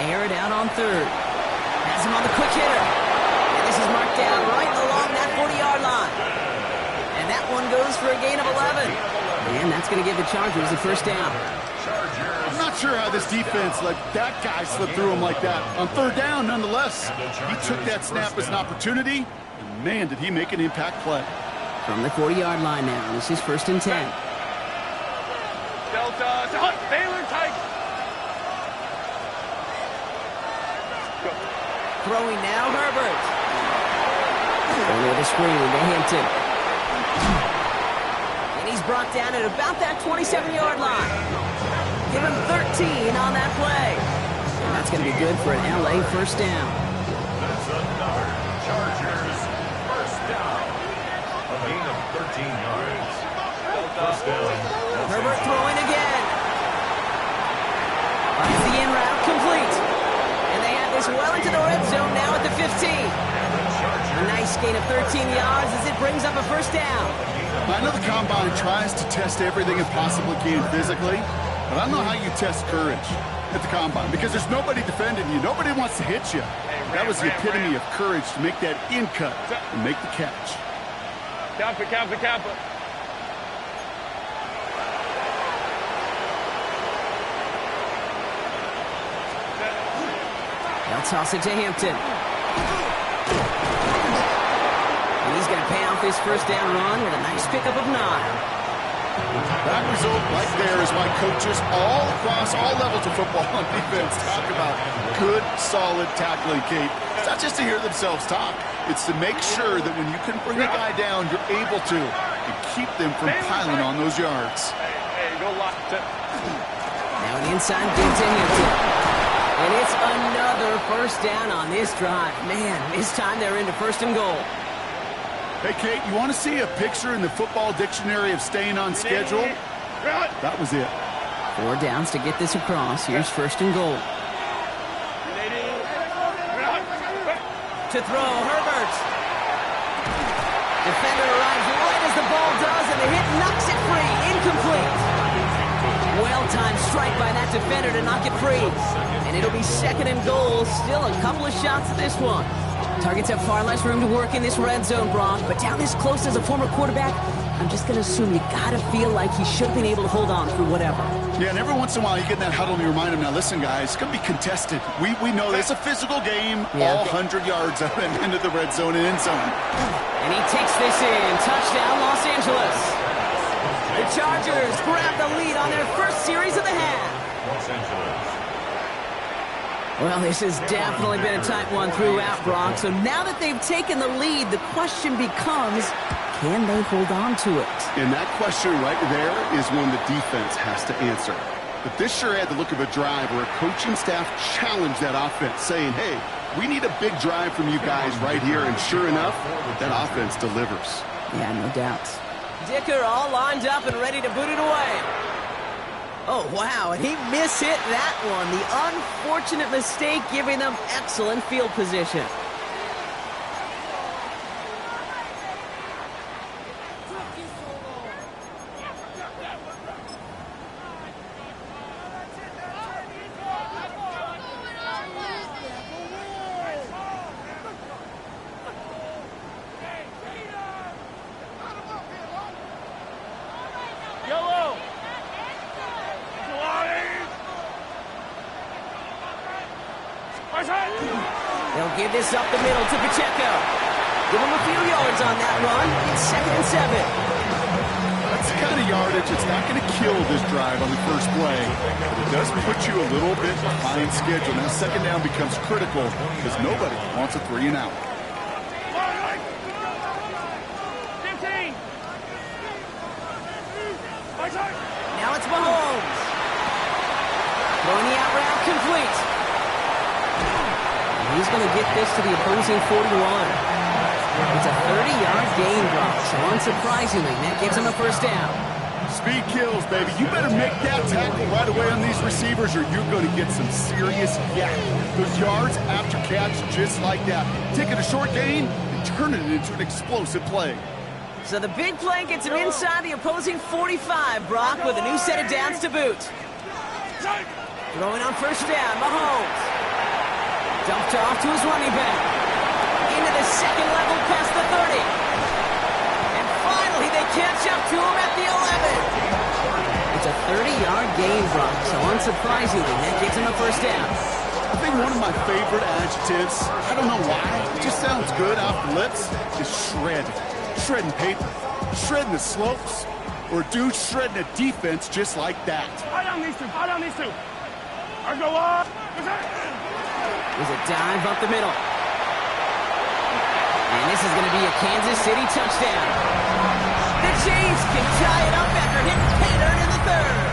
air it out on 3rd. Has him on the quick hitter. And this is marked down right along that 40-yard line. And that one goes for a gain of 11. And that's going to give the Chargers a first down. I'm not sure how this defense let that guy slip through him like that. On 3rd down, nonetheless. He took that snap as an opportunity, and man, did he make an impact play. From the 40-yard line now, this is 1st and 10. Delta, Baylor Tigers. Throwing now, Herbert. Going with a screen to Hampton. And he's brought down at about that 27-yard line. Give him 13 on that play. And that's going to be good for an LA first down. That's another Chargers first down. A gain of 13 yards. First down. Herbert throwing again. Finds the in route complete. And they have this well into the red zone now at the 15. A nice gain of 13 yards as it brings up a first down. I know the Combine tries to test everything it possibly can physically, but I don't know how you test courage at the Combine because there's nobody defending you. Nobody wants to hit you. That was the epitome of courage to make that in cut and make the catch. Kappa. They'll toss it to Hampton. And he's going to pay off this first down run with a nice pickup of 9. That result right there is why coaches all across all levels of football on defense talk about good, solid tackling, Kate. It's not just to hear themselves talk. It's to make sure that when you can bring a guy down, you're able to and keep them from piling on those yards. Hey, go lock. Now an inside give to Hampton. And it's another first down on this drive. Man, this time they're into 1st and goal. Hey, Kate, you want to see a picture in the football dictionary of staying on schedule? That was it. 4 downs to get this across. Here's 1st and goal. To throw, Herbert. Defender arrives right as the ball does, and the hit knocks it free. Incomplete. Well-timed strike by that defender to knock it free. And it'll be 2nd and goal. Still a couple of shots at this one. Targets have far less room to work in this red zone, Brock. But down this close as a former quarterback, I'm just going to assume you got to feel like he should have been able to hold on through whatever. Yeah, and every once in a while you get in that huddle and you remind him, now listen, guys, it's going to be contested. We know it's a physical game, all 100 yards up and into the red zone and end zone. And he takes this in. Touchdown, Los Angeles. The Chargers grab the lead on their first series of the half. Los Angeles. Well, this has definitely been a tight one throughout, Brock. So now that they've taken the lead, the question becomes, can they hold on to it? And that question right there is one the defense has to answer. But this sure had the look of a drive where a coaching staff challenged that offense, saying, hey, we need a big drive from you guys right here. And sure enough, that offense delivers. Yeah, no doubt. Dicker all lined up and ready to boot it away. Oh, wow, and he mishit that one. The unfortunate mistake giving them excellent field position. They'll give this up the middle to Pacheco. Give him a few yards on that run. It's 2nd and 7. That's the kind of yardage that's not going to kill this drive on the first play. But it does put you a little bit behind schedule. Now 2nd down becomes critical because nobody wants a 3 and out. 15. Now it's Mahomes. Throwing the out route complete. He's going to get this to the opposing 41. It's a 30-yard gain, Brock, so unsurprisingly, that gives him a first down. Speed kills, baby. You better make that tackle right away on these receivers or you're going to get some serious yak. Those yards after catch just like that. Taking a short gain and turning it into an explosive play. So the big play gets him inside the opposing 45, Brock, with a new set of downs to boot. Throwing on first down, Mahomes. Dumped off to his running back. Into the second level past the 30. And finally they catch up to him at the 11. It's a 30-yard gain, Brock, so unsurprisingly, that gives him a first down. I think one of my favorite adjectives, I don't know why, it just sounds good off the lips, is shred. Shredding paper, shredding the slopes, or a dude shredding a defense just like that. Hold on these two. Hold on these two. I go up. There's a dive up the middle. And this is going to be a Kansas City touchdown. The Chiefs can tie it up after hitting Pater in the third.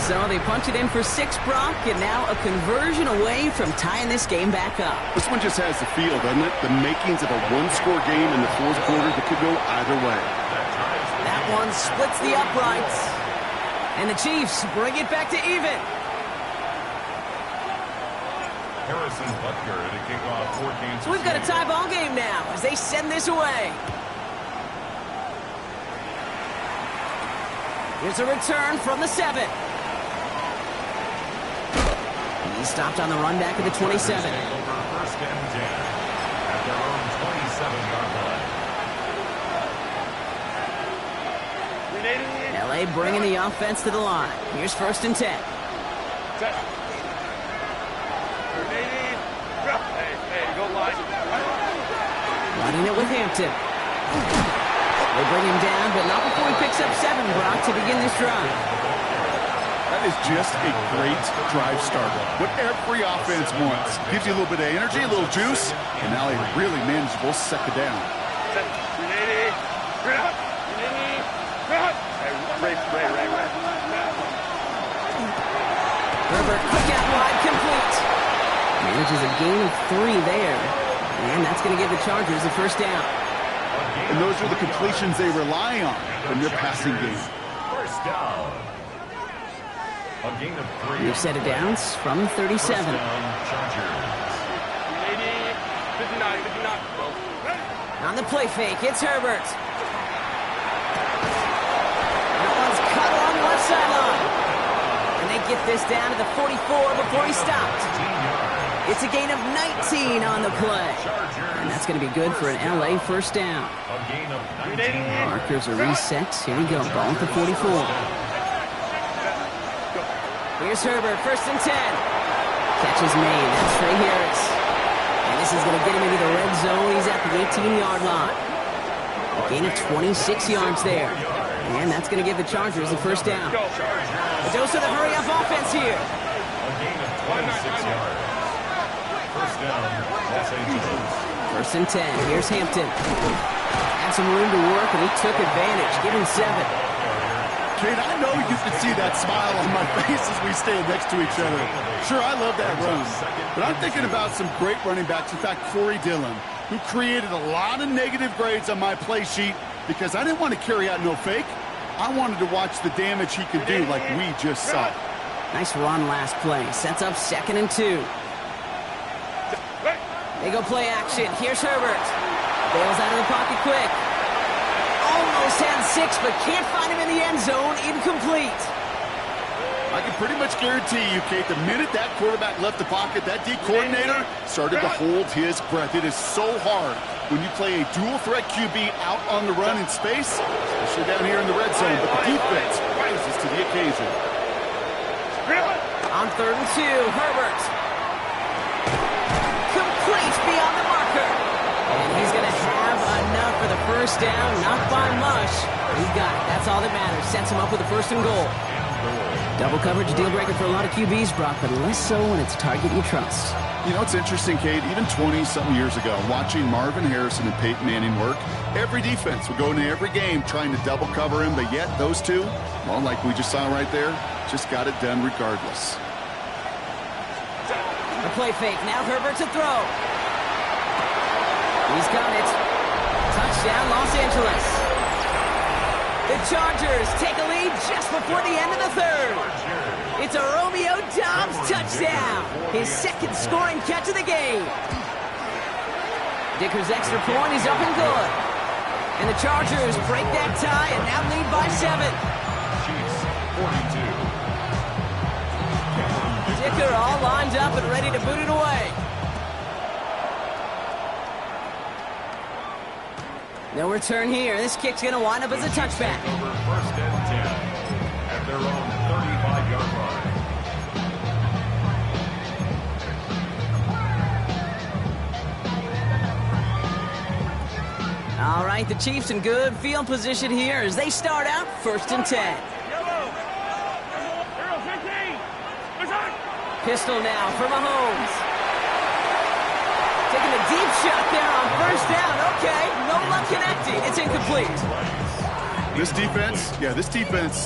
So they punch it in for 6, Brock, and now a conversion away from tying this game back up. This one just has the feel, doesn't it? The makings of a one-score game in the fourth quarter that could go either way. That one splits the uprights. And the Chiefs bring it back to even. Harrison Butker to kick off for Kansas So we've got a City. tie ball game now as they send this away. Here's a return from the 7. He stopped on the run back at the 27. Over first and 10 at their own 27-yard line. LA bringing the offense to the line. Here's first and 10. Hey, go line. Running it with Hampton. They bring him down, but not before he picks up 7, Brock, to begin this drive. That is just a great drive starter. What every offense wants. Gives you a little bit of energy, a little juice, and now a really manageable second down. Herbert, quick out wide, complete. Manages a gain of 3 there. And that's going to give the Chargers a first down. And those are the completions they rely on in their passing game. First down. A gain of 3. New set of downs from 37. First down, Chargers. 59. On the play fake, it's Herbert. That one's cut along the left sideline. And they get this down to the 44 before he stopped. It's a gain of 19 on the play. And that's going to be good for an LA first down. A gain of 19. Markers are reset. Here we go, ball at the 44. Here's Herbert, first and 10. Catch is made. That's Trey Harris. And this is going to get him into the red zone. He's at the 18-yard line. A gain of 26 yards there. And that's going to give the Chargers the first down. A dose of the hurry-up offense here. A gain of 26 yards. First down, Los Angeles. First and 10. Here's Hampton. Had some room to work, and he took advantage. Give him 7. Kate, I know you can see that smile on my face as we stand next to each other. Sure, I love that run. But I'm thinking about some great running backs. In fact, Corey Dillon, who created a lot of negative grades on my play sheet because I didn't want to carry out no fake. I wanted to watch the damage he could do like we just saw. Nice run last play. Sets up second and 2. They go play action. Here's Herbert. Bails out of the pocket quick. Almost had 6, but can't find him in the end zone. Incomplete. I can pretty much guarantee you, Kate, the minute that quarterback left the pocket, that D coordinator started to hold his breath. It is so hard when you play a dual-threat QB out on the run in space, especially down here in the red zone, but the defense rises to the occasion. On third and 2, Herbert. Complete beyond the marker. And he's going to have enough for the first down, not by much. He got it. That's all that matters. Sets him up with a first and goal. Double coverage, deal breaker for a lot of QBs, Brock, but less so when it's a target you trust. You know, it's interesting, Kate, even 20-something years ago, watching Marvin Harrison and Peyton Manning work, every defense would go into every game trying to double cover him, but yet those two, well, like we just saw right there, just got it done regardless. The play fake. Now Herbert to throw. He's got it. Touchdown, Los Angeles. The Chargers take a lead just before the end of the third. It's a Romeo Doubs touchdown. His second scoring catch of the game. Dicker's extra point is up and good. And the Chargers break that tie and now lead by 7. Chiefs 42. Dicker all lined up and ready to boot it away. No return here. This kick's going to wind up as a touchback. Over first and 10 at their own 35-yard line. All right, the Chiefs in good field position here as they start out first and 10. Pistol now for Mahomes. Taking a deep shot there on first down. Okay, no luck connecting. It's incomplete. This defense,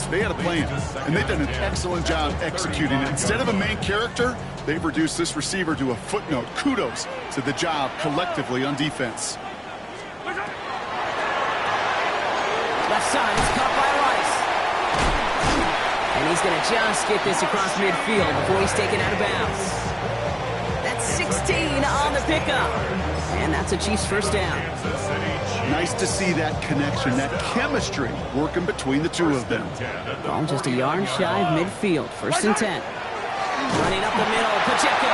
they had a plan, and they've done an excellent job executing it. Instead of a main character, they've reduced this receiver to a footnote. Kudos to the job collectively on defense. Left side is caught by Rice. And he's going to just get this across midfield before he's taken out of bounds. That's 16 on the pickup. And that's a Chiefs first down. Nice to see that connection, that chemistry working between the two of them. Ball just a yard shy of midfield. First and 10. Running up the middle, Pacheco.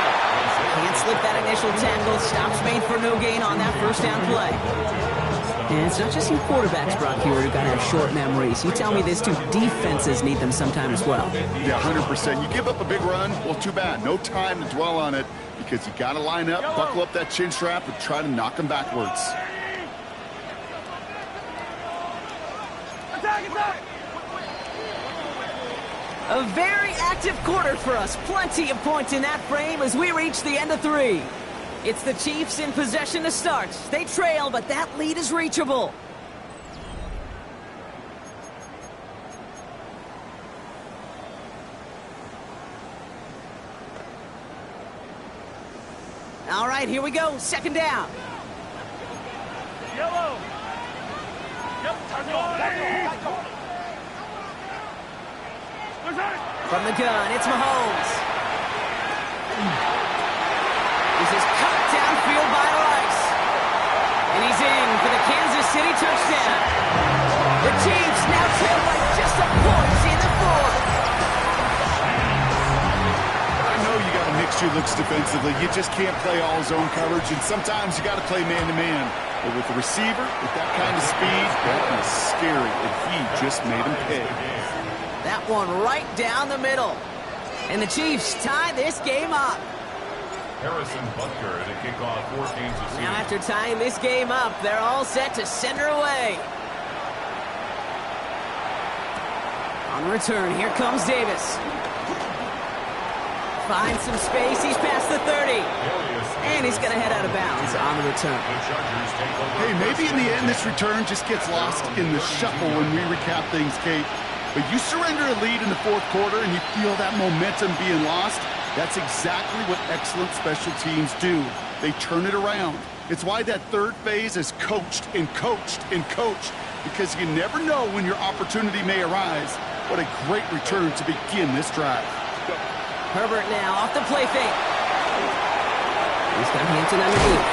Can't slip that initial tangle. Stops made for no gain on that first down play. And it's not just some quarterbacks, Brock, here who got to have short memories. You tell me this too, defenses need them sometime as well. Yeah, 100%. You give up a big run, well, too bad. No time to dwell on it because you got to line up, buckle up that chin strap, and try to knock them backwards. A very active quarter for us. Plenty of points in that frame as we reach the end of 3. It's the Chiefs in possession to start. They trail, but that lead is reachable. All right, here we go. Second down. Yellow. Yep. From the gun, it's Mahomes. This is cut downfield by Rice. And he's in for the Kansas City touchdown. The Chiefs now trail by just a point in the fourth. I know you got to mix your looks defensively. You just can't play all zone coverage, and sometimes you got to play man-to-man. But with the receiver, with that kind of speed, that is scary, and he just made him pay. That one right down the middle. And the Chiefs tie this game up. Harrison Butker to kick off 4 games of season. Now after tying this game up, they're all set to send her away. On return, here comes Davis. Finds some space, he's past the 30. And he's going to head out of bounds on the return. Hey, maybe in the end this return just gets lost in the shuffle when we recap things, Kate. But you surrender a lead in the fourth quarter and you feel that momentum being lost. That's exactly what excellent special teams do. They turn it around. It's why that third phase is coached and coached and coached, because you never know when your opportunity may arise. What a great return to begin this drive. Herbert now off the play fake. He's got Hampton underneath.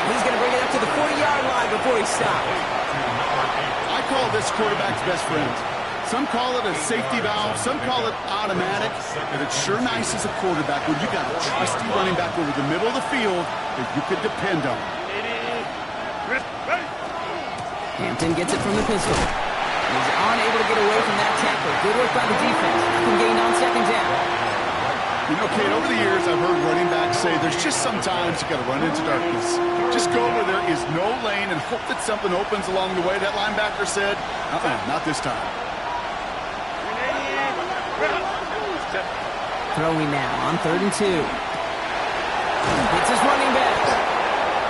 He's going to bring it up to the 40-yard line before he stops. I call this quarterback's best friend. Some call it a safety valve, some call it automatic, but it's sure nice as a quarterback when you got a trusty running back over the middle of the field that you could depend on. Hampton gets it from the pistol. He's unable to get away from that tackle. Good work by the defense. Nothing gained on second down. You know, Kate, over the years I've heard running backs say there's just sometimes you got to run into darkness. Just go where there is no lane and hope that something opens along the way. That linebacker said, not this time. Throwing now on 3rd and 2. It's his running back.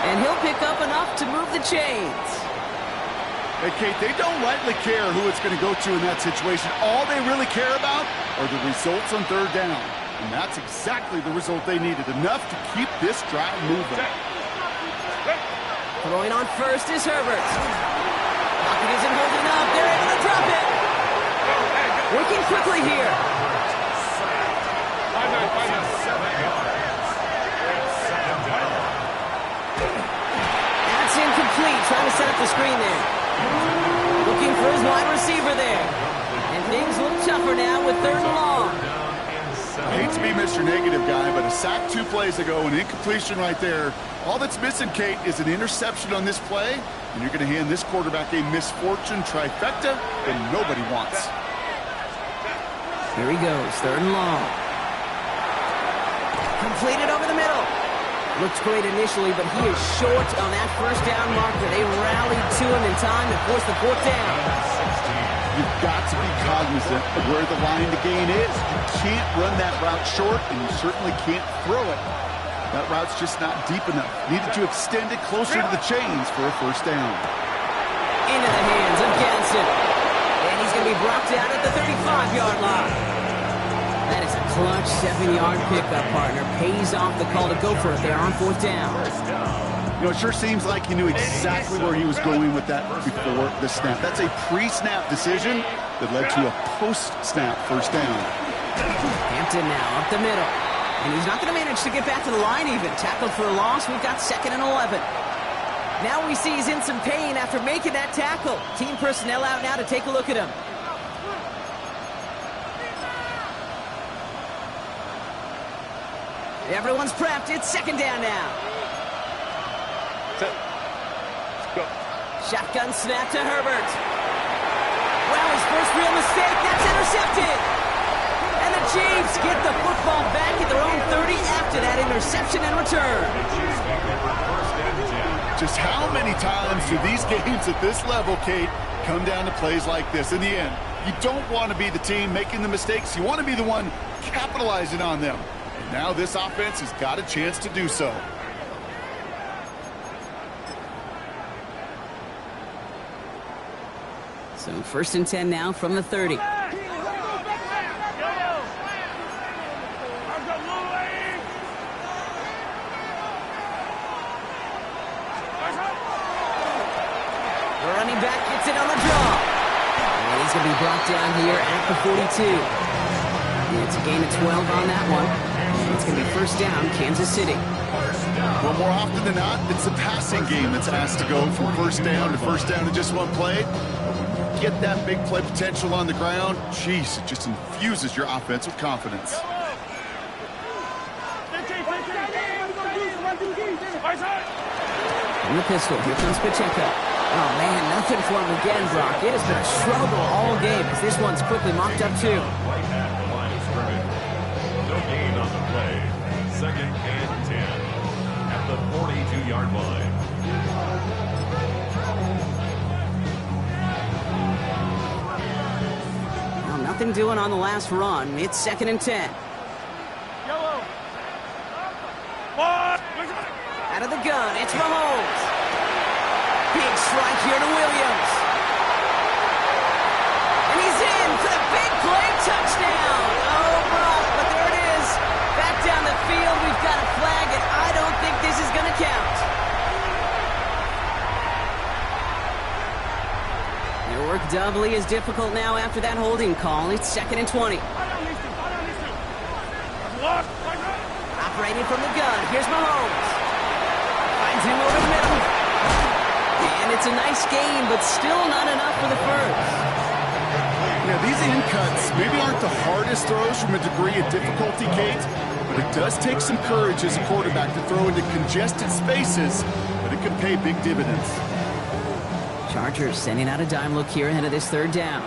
And he'll pick up enough to move the chains. Hey, Kate, they don't lightly care who it's going to go to in that situation. All they really care about are the results on 3rd down. And that's exactly the result they needed. Enough to keep this drive moving. Throwing on first is Herbert. Pocket isn't holding up. They're able to drop it. Working quickly here. That's incomplete. Trying to set up the screen there. Looking for his wide receiver there. And things look tougher now with 3rd and long. I hate to be Mr. Negative guy, but a sack 2 plays ago, an incompletion right there. All that's missing, Kate, is an interception on this play, and you're going to hand this quarterback a misfortune trifecta that nobody wants. Here he goes, 3rd and long. Completed over the middle. Looks great initially, but he is short on that 1st down marker. They rallied to him in time to force the 4th down. You've got to be cognizant of where the line to gain is. You can't run that route short, and you certainly can't throw it. That route's just not deep enough. Needed to extend it closer to the chains for a 1st down. Into the hands of Ganson. And he's going to be brought down at the 35-yard line. That is a clutch 7-yard pickup, partner. Pays off the call to go for it there on 4th down. You know, it sure seems like he knew exactly where he was going with that before the snap. That's a pre-snap decision that led to a post-snap 1st down. Hampton now up the middle. And he's not going to manage to get back to the line even. Tackled for a loss. We've got 2nd and 11. Now we see he's in some pain after making that tackle. Team personnel out now to take a look at him. Everyone's prepped. It's 2nd down now. Let's go. Shotgun snap to Herbert. Well, his first real mistake. That's intercepted. And the Chiefs get the football back at their own 30 after that interception and return. Just how many times do these games at this level, Kate, come down to plays like this? In the end, you don't want to be the team making the mistakes. You want to be the one capitalizing on them. And now this offense has got a chance to do so. So 1st and 10 now from the 30. Running back gets it on the draw. And he's going to be brought down here at the 42. And it's a gain of 12 on that one. And it's going to be 1st down, Kansas City. Well, more often than not, it's the passing game that's asked to go from 1st down to 1st down in just one play. Get that big play potential on the ground, jeez, it just infuses your offense with confidence. From the pistol, here comes Pacheco. Oh, man, nothing for him again, Brock. It has been a struggle all game as this one's quickly mocked up, too. Right at the line of scrimmage. No gain on the play. 2nd and 10 at the 42-yard line. Well, nothing doing on the last run. It's 2nd and 10. Out of the gun, it's Mahomes. Big strike here to Williams. And he's in for the big play touchdown. Oh, Brock, but there it is. Back down the field, we've got a flag, and I don't think this is going to count. Their work doubly is difficult now after that holding call. It's 2nd and 20. Operating from the gun, here's Mahomes. Finds him over the middle. And it's a nice gain, but still not enough for the 1st. Yeah, these in cuts maybe aren't the hardest throws from a degree of difficulty, Kate, but it does take some courage as a quarterback to throw into congested spaces, but it can pay big dividends. Chargers sending out a dime look here ahead of this 3rd down.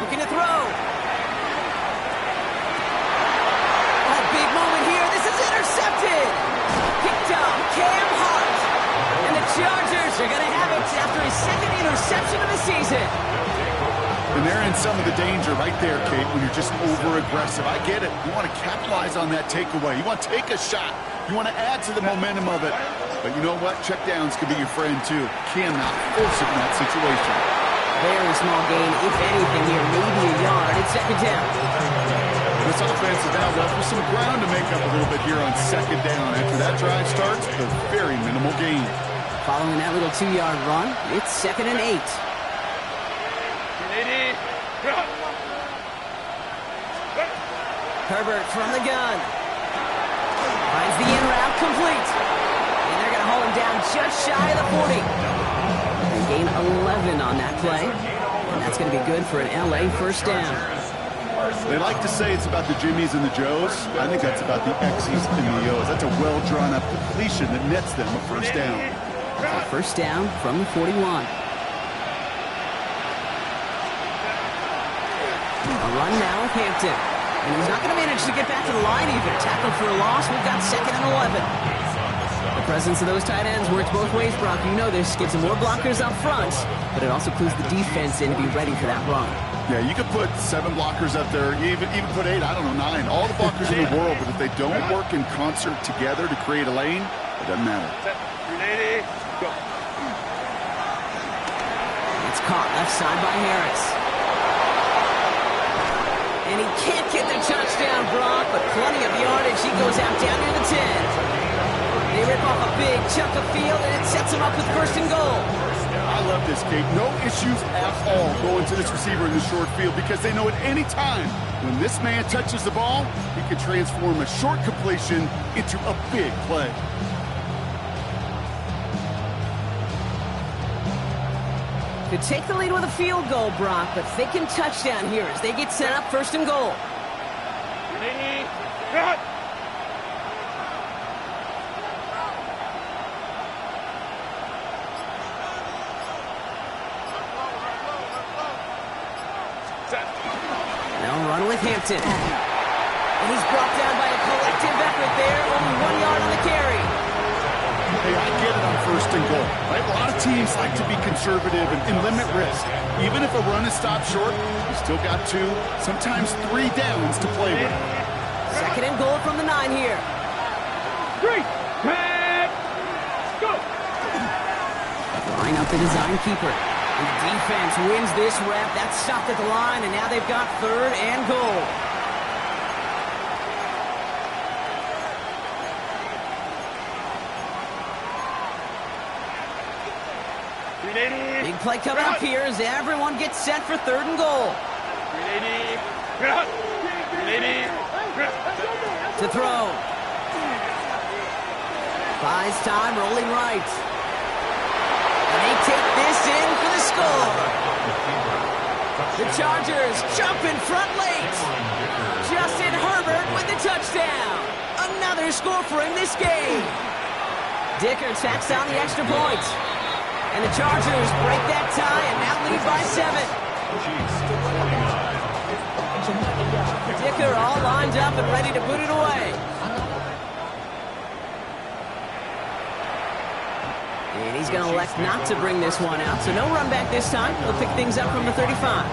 Looking to throw. Oh, big moment here. This is intercepted. Picked up Cam Hart. And the Chargers are going to have it after his 2nd interception of the season. And they're in some of the danger right there, Kate, when you're just over-aggressive. I get it. You want to capitalize on that takeaway. You want to take a shot. You want to add to the momentum of it. But you know what? Checkdowns can be your friend, too. Cannot force it in that situation. Very small gain, if anything here, maybe a yard. It's second down. This offense is now left with some ground to make up a little bit here on second down. After that drive starts, a very minimal gain. Following that little 2-yard run, it's 2nd and 8. Herbert from the gun. Finds the in route complete. And they're going to hold him down just shy of the 40. And gain 11 on that play. And that's going to be good for an LA first down. They like to say it's about the Jimmies and the Joes. I think that's about the X's and the O's. That's a well-drawn-up completion that nets them a first down. So first down from the 41. A run now with Hampton. And he's not going to manage to get back to the line even. Tackle for a loss. We've got 2nd and 11. The presence of those tight ends works both ways, Brock. You know this. Gives them more blockers up front, but it also clues the defense in to be ready for that run. Yeah, you could put 7 blockers up there, even put 8, I don't know, 9. All the blockers in the world, but if they don't work in concert together to create a lane, it doesn't matter. It's caught left side by Harris. And he can't get the touchdown, Brock, but plenty of yardage. He goes out down near the 10. They rip off a big chunk of field, and it sets him up with 1st and goal. I love this, Kate. No issues at all going to this receiver in the short field because they know at any time when this man touches the ball, he can transform a short completion into a big play. Could take the lead with a field goal, Brock, but thinking touchdown here as they get set up 1st and goal. Now run with Hampton. And he's brought down by a collective effort there. Only 1 yard on the carry. Hey, I get it on 1st and goal. Right? A lot of teams like to be conservative and limit risk. Even if a run is stopped short, you still got 2, sometimes 3 downs to play with. 2nd and goal from the 9 here. 3, go! Line up the design keeper. The defense wins this rep. That's stopped at the line, and now they've got 3rd and goal. Big play coming up here as everyone gets set for 3rd and goal. To throw. Buys time, rolling right. And they take this in for the score. The Chargers jump in front late. Justin Herbert with the touchdown. Another score for him this game. Dicker tacks down the extra point. And the Chargers break that tie and now lead by 7. Dicker all lined up and ready to put it away. And he's going to elect not to bring this one out. So no run back this time. They'll pick things up from the 35.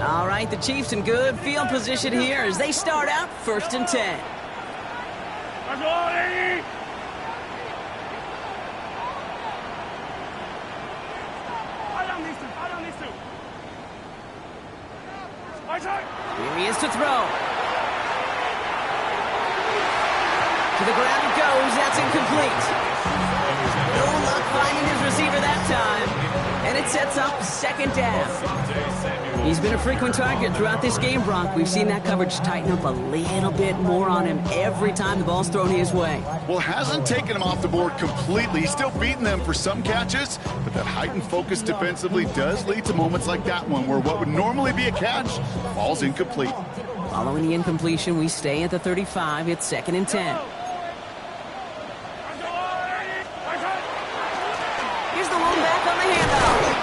All right, the Chiefs in good field position here as they start out 1st and 10. Here he is to throw. To the ground it goes. That's incomplete. No luck finding his receiver that time. And it sets up 2nd down. He's been a frequent target throughout this game, Brock. We've seen that coverage tighten up a little bit more on him every time the ball's thrown his way. Well, hasn't taken him off the board completely. He's still beating them for some catches, but that heightened focus defensively does lead to moments like that one where what would normally be a catch falls incomplete. Following the incompletion, we stay at the 35. It's 2nd and 10. Here's the one back on the handoff.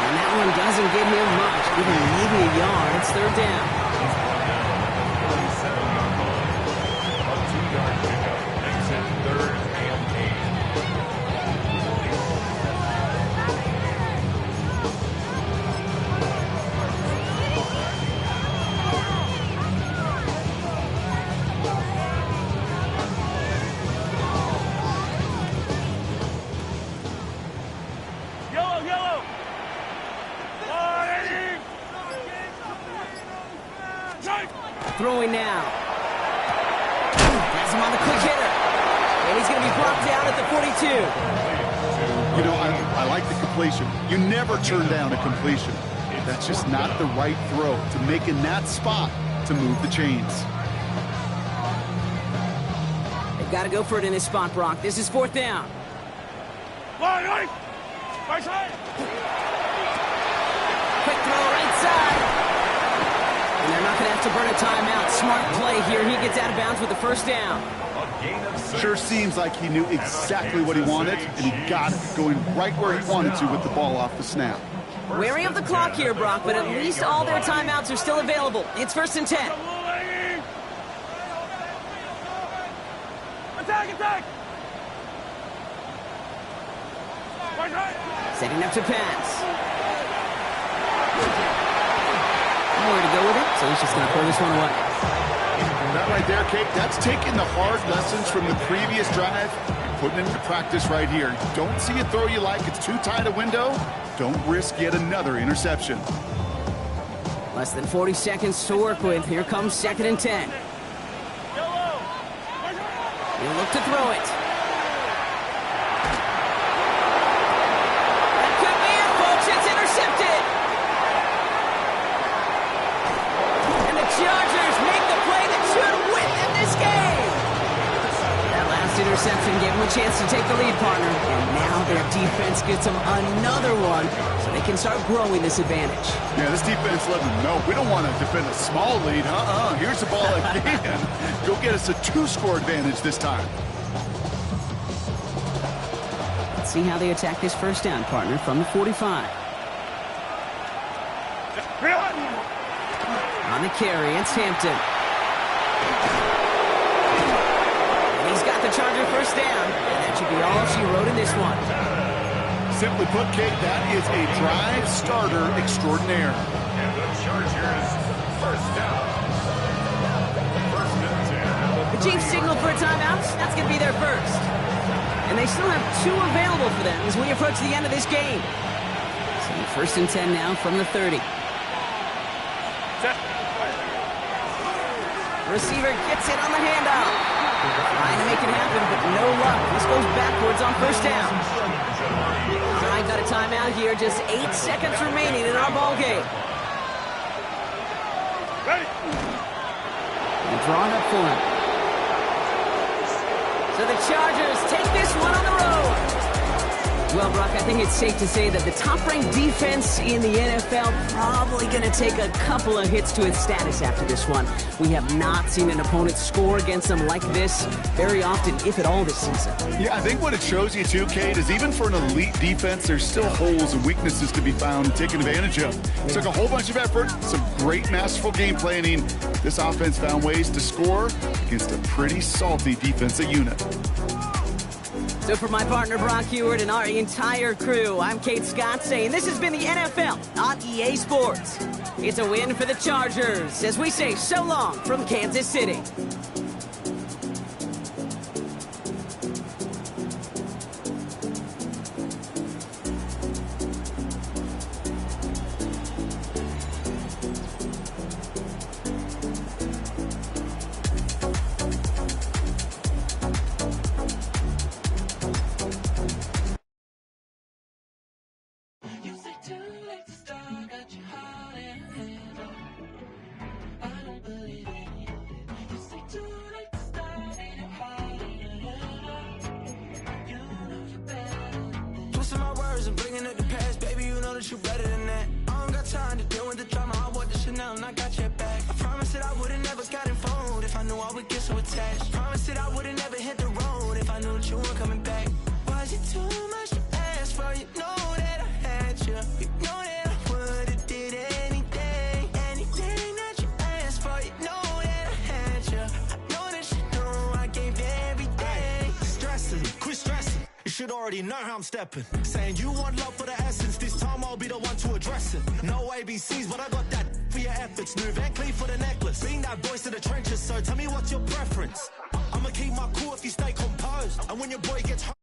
And that one doesn't give him much, even maybe a yard. It's 3rd down. throwing now. Has him on the quick hitter. And he's going to be brought down at the 42. You know, I like the completion. You never turn down a completion. That's just not the right throw to make in that spot to move the chains. They've got to go for it in this spot, Brock. This is 4th down. Right side. Quick throw right side. And they're not going to have to burn a timeout. Smart play here. He gets out of bounds with the 1st down. Sure seems like he knew exactly what he wanted, and he got it going right where he wanted to with the ball off the snap. Wary of the clock here, Brock, but at least all their timeouts are still available. It's 1st and 10. Attack! Setting up to pass. Nowhere to go with it, so he's just going to throw this one away. That right there, Kate, that's taking the hard lessons from the previous drive and putting it into practice right here. Don't see a throw you like, it's too tight a window. Don't risk yet another interception. Less than 40 seconds to work with. Here comes 2nd and 10. He'll look to throw it. That could be it, folks. It's intercepted. And the Chargers make the play that should win them this game. That last interception gave them a chance to take the lead, partner. And now their defense gets them another one, so they can start growing this advantage. Yeah, this defense let them know we don't want to defend a small lead. Here's the ball again. Go get us a 2-score advantage this time. Let's see how they attack this 1st down, partner, from the 45. On the carry, it's Hampton. And he's got the Charger 1st down. And that should be all she wrote in this one. Simply put, Kate, that is a drive starter extraordinaire. And the Chargers, 1st down. 1st and 10. The Chiefs signal for a timeout. That's going to be their first. And they still have 2 available for them as we approach the end of this game. So 1st and 10 now from the 30. Receiver gets it on the handoff. Trying to make it happen, but no luck. This goes backwards on 1st down. I got a timeout here. Just 8 seconds remaining in our ball game. Ready. And drawing up for him. So the Chargers take this one on the road. Well, Brock, I think it's safe to say that the top-ranked defense in the NFL probably going to take a couple of hits to its status after this one. We have not seen an opponent score against them like this very often, if at all, this season. Yeah, I think what it shows you too, Kate, is even for an elite defense, there's still holes and weaknesses to be found and taken advantage of. It took a whole bunch of effort, some great masterful game planning. This offense found ways to score against a pretty salty defensive unit. So for my partner Brock Heward and our entire crew, I'm Kate Scott saying this has been the NFL on EA Sports. It's a win for the Chargers as we say so long from Kansas City. You better than that. I don't got time to deal with the drama. I want the Chanel and I got your back. I promise that I would've never gotten phoned if I knew I would get so attached. I promise that I would've never hit the road if I knew that you weren't coming back. Was it too much to ask for? You know that I had you. You know that I would've did anything that you asked for. You know that I had you. I know that you know I gave everything. Stressing, quit stressing. You should already know how I'm stepping. Saying you want love for the essence. This time I'll be the one to address it. No ABCs, but I got that for your efforts. New Van Cleef for the necklace. Being that voice in the trenches, so tell me what's your preference. I'ma keep my cool if you stay composed. And when your boy gets hurt.